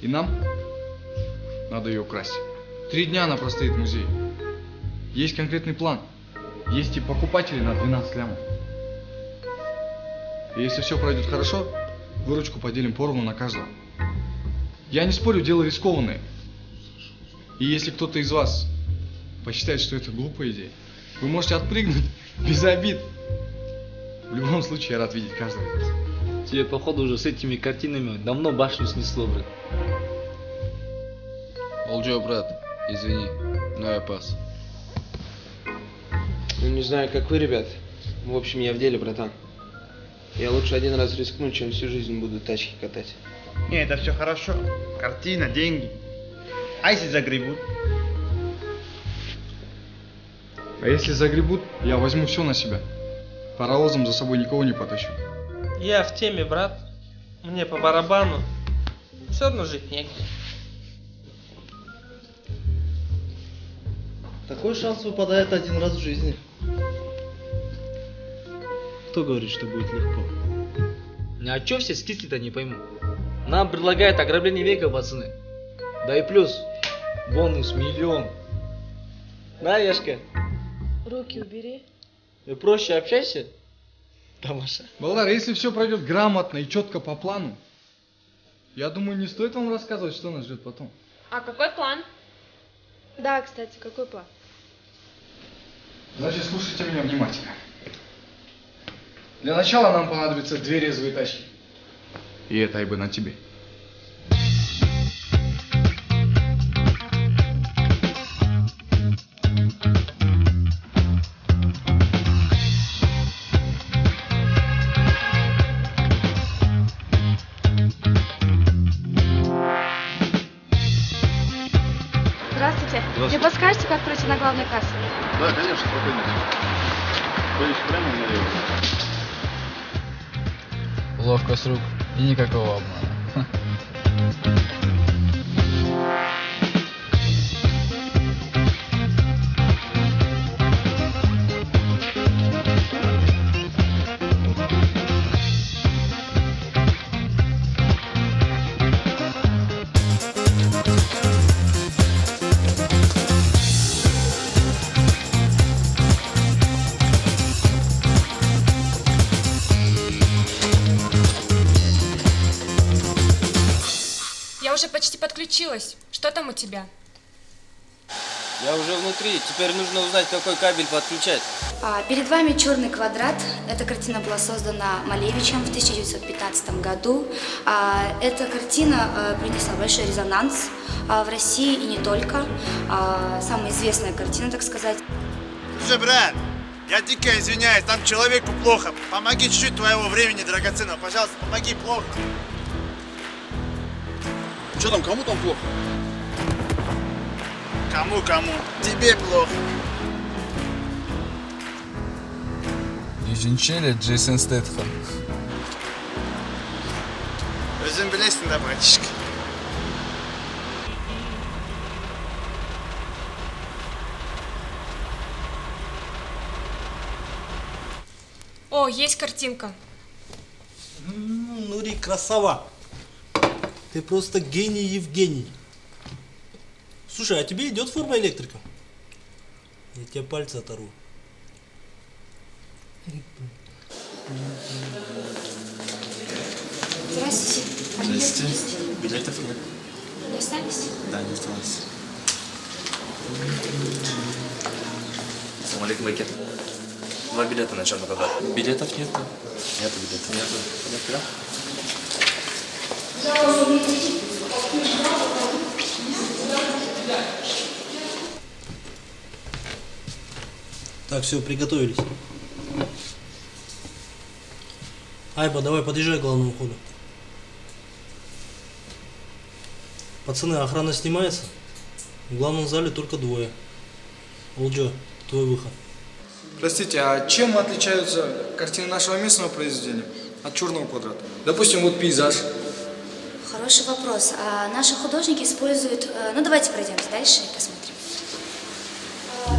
И нам надо ее украсть. 3 дня она простоит в музее. Есть конкретный план. Есть и покупатели на 12 лямов. И если все пройдет хорошо, выручку поделим поровну на каждого. Я не спорю, дело рискованное. И если кто-то из вас посчитает, что это глупая идея, вы можете отпрыгнуть без обид. В любом случае, я рад видеть каждого из вас. Тебе, походу, уже с этими картинами давно башню снесло, брат. Олджо, брат, извини, но я пас. Ну, не знаю, как вы, ребят. В общем, я в деле, братан. Я лучше один раз рискну, чем всю жизнь буду тачки катать. Не, это все хорошо. Картина, деньги. А если загребут? А если загребут, я возьму все на себя. Паровозом за собой никого не потащу. Я в теме, брат. Мне по барабану. Все равно жить негде. Такой шанс выпадает один раз в жизни. Кто говорит, что будет легко? А чё все скисли-то, не пойму. Нам предлагают ограбление века, пацаны. Да и плюс бонус 1 миллион. Да, Яшка? Руки убери. Ты проще общайся. Тамаша. Балдар, если все пройдет грамотно и четко по плану, я думаю, не стоит вам рассказывать, что нас ждет потом. А какой план? Да, кстати, какой план? Значит, слушайте меня внимательно. Для начала нам понадобятся 2 резвые тачки. И это Айбы на тебе. Здравствуйте. Мне подскажете, как пройти на главной кассе? Да, конечно, проходите. Ходишь прямо налево. Ловко с рук и никакого обмана. Я уже почти подключилась. Что там у тебя? Я уже внутри, теперь нужно узнать, какой кабель подключать. Перед вами «Черный квадрат». Эта картина была создана Малевичем в 1915 году. Эта картина принесла большой резонанс в России и не только. Самая известная картина, так сказать. Слушай, брат, я дико извиняюсь, там человеку плохо. Помоги чуть-чуть твоего времени драгоценного, пожалуйста, помоги, плохо. Что там, кому там плохо? Кому? Тебе плохо. Визинчели Джейсон Стэтхэм. Özün bilesin de братишка. О, есть картинка. Нури, красава. Ты просто гений Евгений. Слушай, а тебе идет форма электрика? Я тебе пальцы оторву. Здравствуйте. Здравствуйте. Билетов нет. Не остались? Да, не осталось. Салам алейкум, Бекет. 2 билета на черный квадрат. Билетов нету. Нету билетов. Нету. Пойдем Так, все, приготовились. Айба, давай подъезжай к главному входу. Пацаны, охрана снимается. В главном зале только 2. Олджо, твой выход. Простите, а чем отличаются картины нашего местного произведения от «Черного квадрата»? Допустим, вот пейзаж. Хороший вопрос. Наши художники используют... Ну, давайте пройдемте дальше и посмотрим.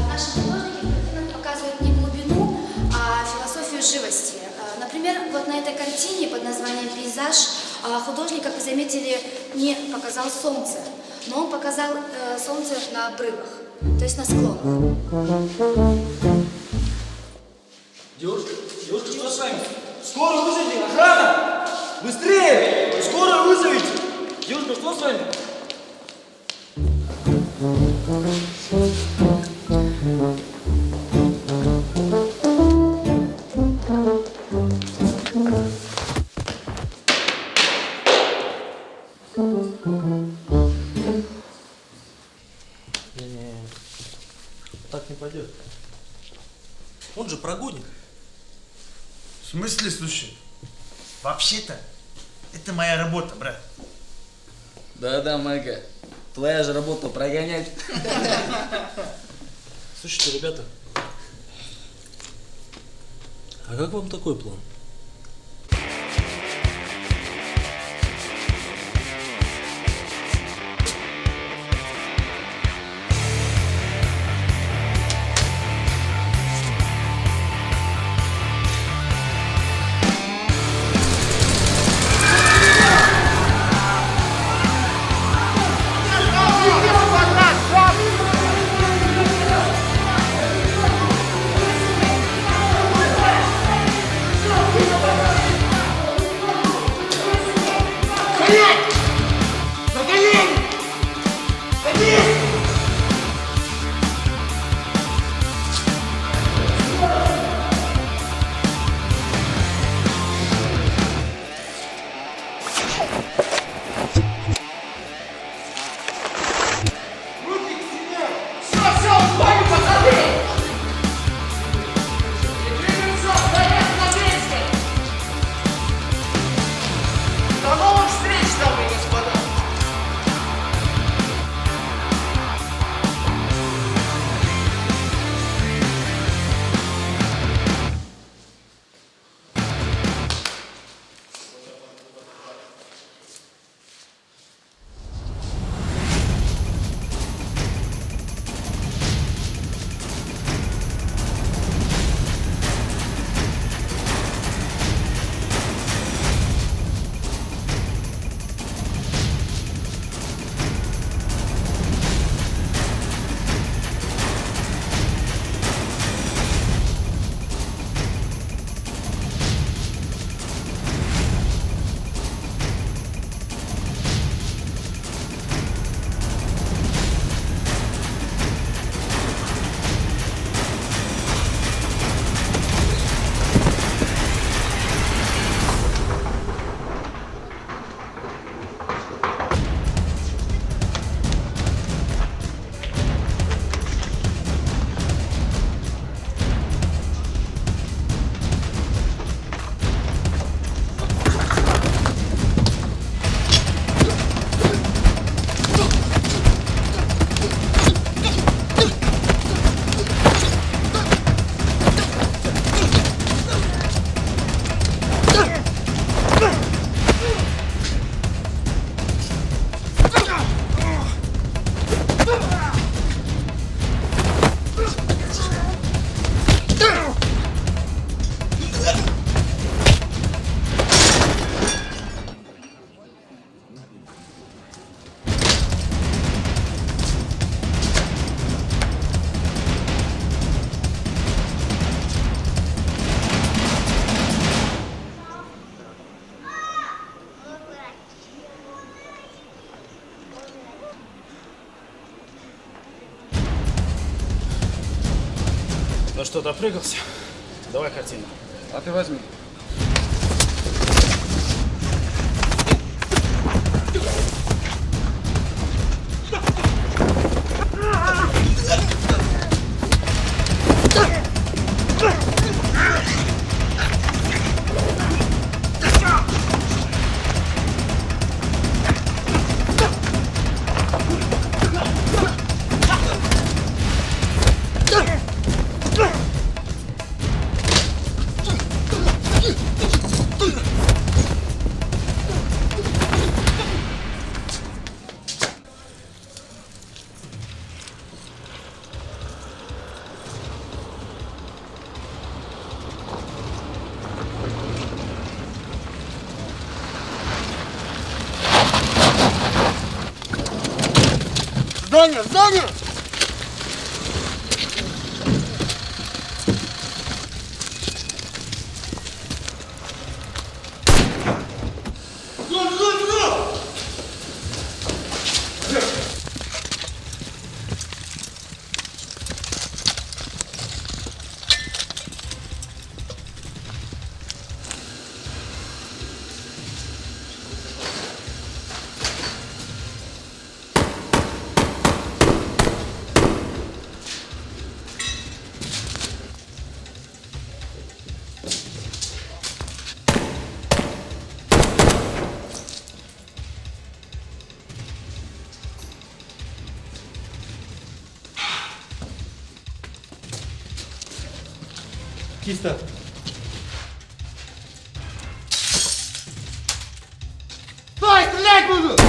Наши художники в картинах показывают не глубину, а философию живости. Например, вот на этой картине под названием «Пейзаж» художник, как вы заметили, не показал солнце, но он показал солнце на обрывах, то есть на склонах. Девушка, что с вами? Скоро вызовите, охрана! Быстрее! Скоро вызовите! Девушка, что с вами? Не, так не пойдет. Он же прогонит. В смысле, слушай? Вообще-то, это моя работа, брат. Да-да, Майка. Твоя же работа прогонять. Слушайте, ребята, а как вам такой план? Ну что, допрыгался? Давай картину. А ты возьми. Здание! Здание! Чисто. Стой, стрелять буду!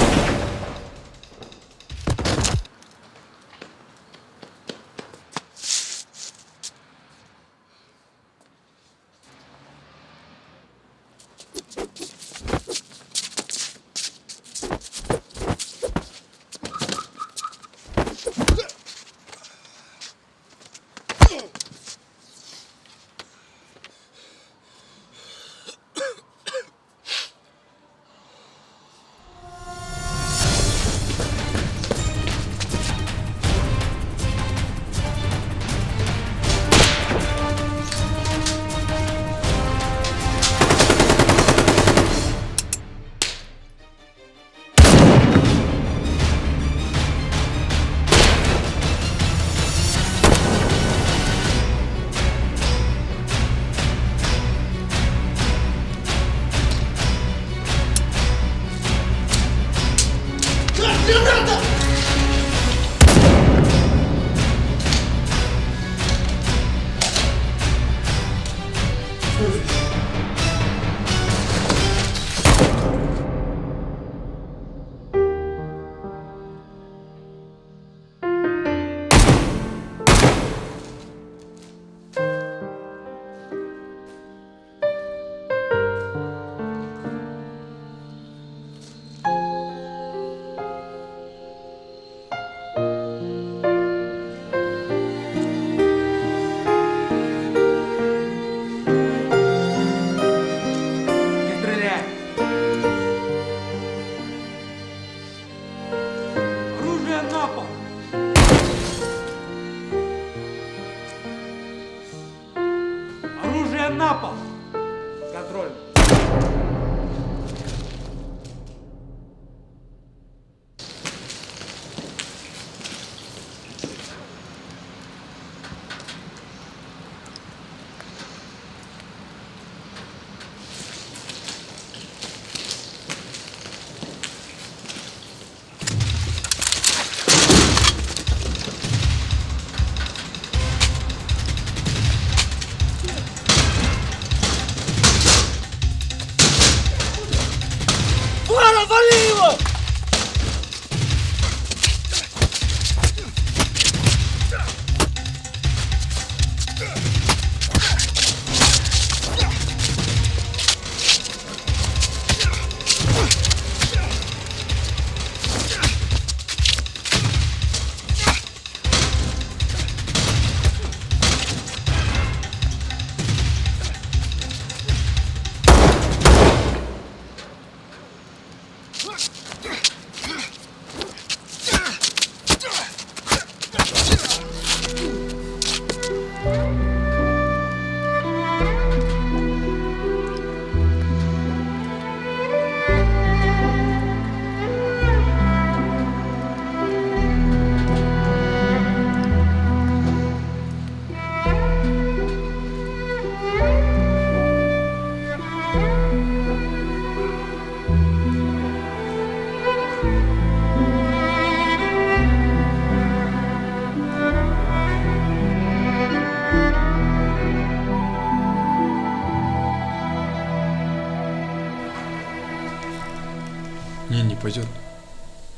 пойдет.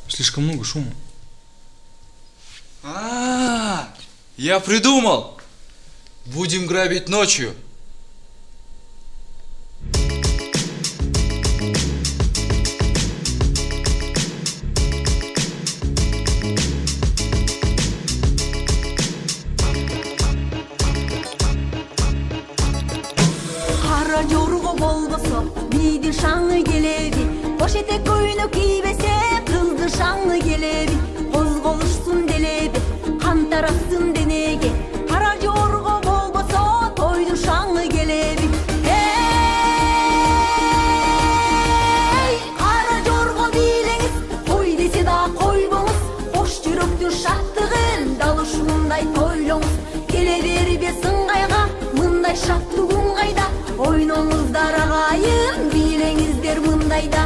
Слишком много шума. Я придумал! Будем грабить ночью. Кара жорго болбосо бийди шаңы келеби, кош этек көйнөк кийбесе кызды шаңы келеби, козголушсун делеби, кан тарассын денеге. Кара жорго болбосо тойду шаңы келеби. Эй, кара жорго бийлеңиз, кой десе да койбоңуз, кош жүрөктүн шаттыгын дал ушундай тойлоңуз. Келе бербе сыңгайга, мындай шаттыгың кайда? Ойноңуздар агайын, бийлеңиздер мындайда.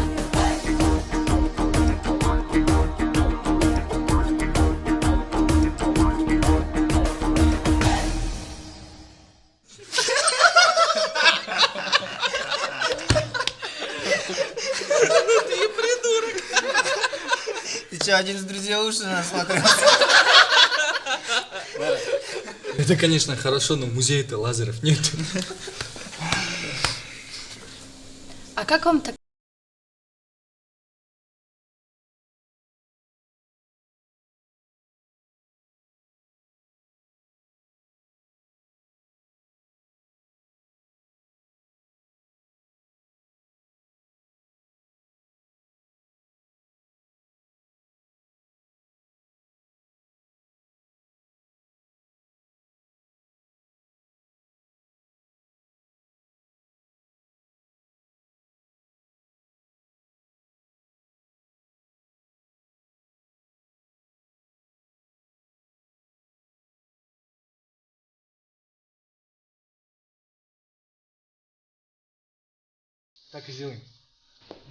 Ты придурок. Ты что, один из друзей уши насмотрелся? Это, конечно, хорошо, но в музее-то лазеров нет. А как вам так? Так и сделаем.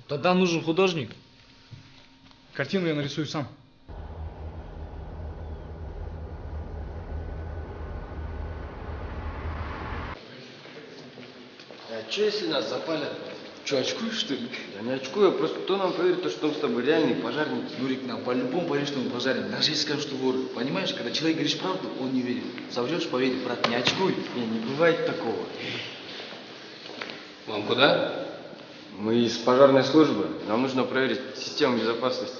Тогда нужен художник. Картину я нарисую сам. А что если нас запалят? Че, очкуешь, что ли? Да не очкую, просто кто нам поверит, что мы с тобой реальные пожарники? Нурик, нам по-любому поверишь, что мы пожарим. Даже если скажем, что воры. Понимаешь, когда человек говоришь правду, он не верит. Соврешь, поверит, брат, не очкуй. Не бывает такого. Вам куда? Мы из пожарной службы. Нам нужно проверить систему безопасности.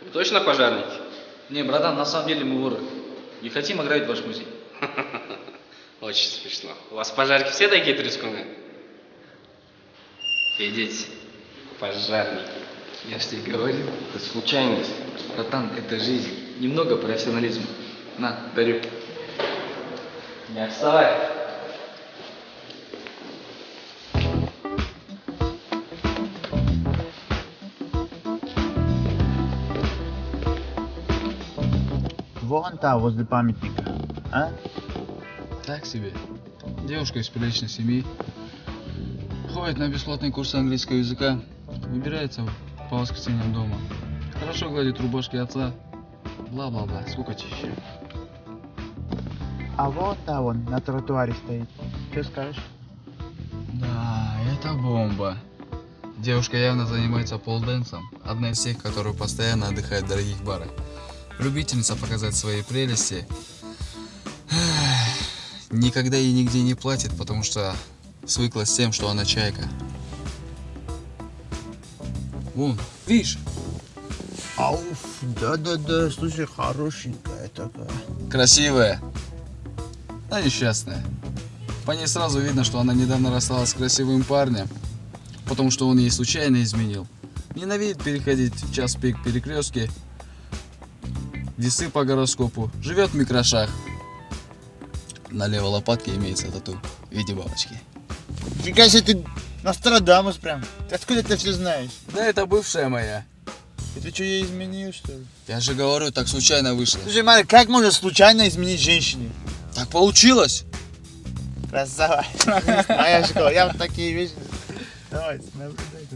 Вы точно пожарники? Не, братан, на самом деле мы воры. Не хотим ограбить ваш музей. Очень смешно. У вас пожарки все такие трескуны? Идите, пожарники. Я ж тебе говорил. Это случайность. Братан, это жизнь. Немного профессионализма. На, дарю. Не отставай. Вон та, возле памятника. А? Так себе. Девушка из приличной семьи. Ходит на бесплатный курс английского языка. Выбирается по воскресеньям дома. Хорошо гладит рубашки отца. Бла-бла-бла. Сколько тебе еще? А вот та вон на тротуаре стоит. Что скажешь? Да, это бомба. Девушка явно занимается полденсом. Одна из тех, которые постоянно отдыхает в дорогих барах. Любительница показать свои прелести. Никогда ей нигде не платит, потому что свыклась с тем, что она чайка. Вон, видишь? Ауф, да-да-да, слушай, хорошенькая такая. Красивая, а несчастная. По ней сразу видно, что она недавно рассталась с красивым парнем, потому что он ей случайно изменил. Ненавидит переходить в час пик перекрестки, весы по гороскопу, живет в микрошах. На левой лопатке имеется тату в виде бабочки. Фига себе, ты Нострадамус прям. Ты откуда это все знаешь? Да это бывшая моя. И ты что, ей изменил, что ли? Я же говорю, так случайно вышло. Слушай, Марик, как можно случайно изменить женщине? Так получилось. Красава. Моя школа, я вот такие вещи. Давай, наблюдай.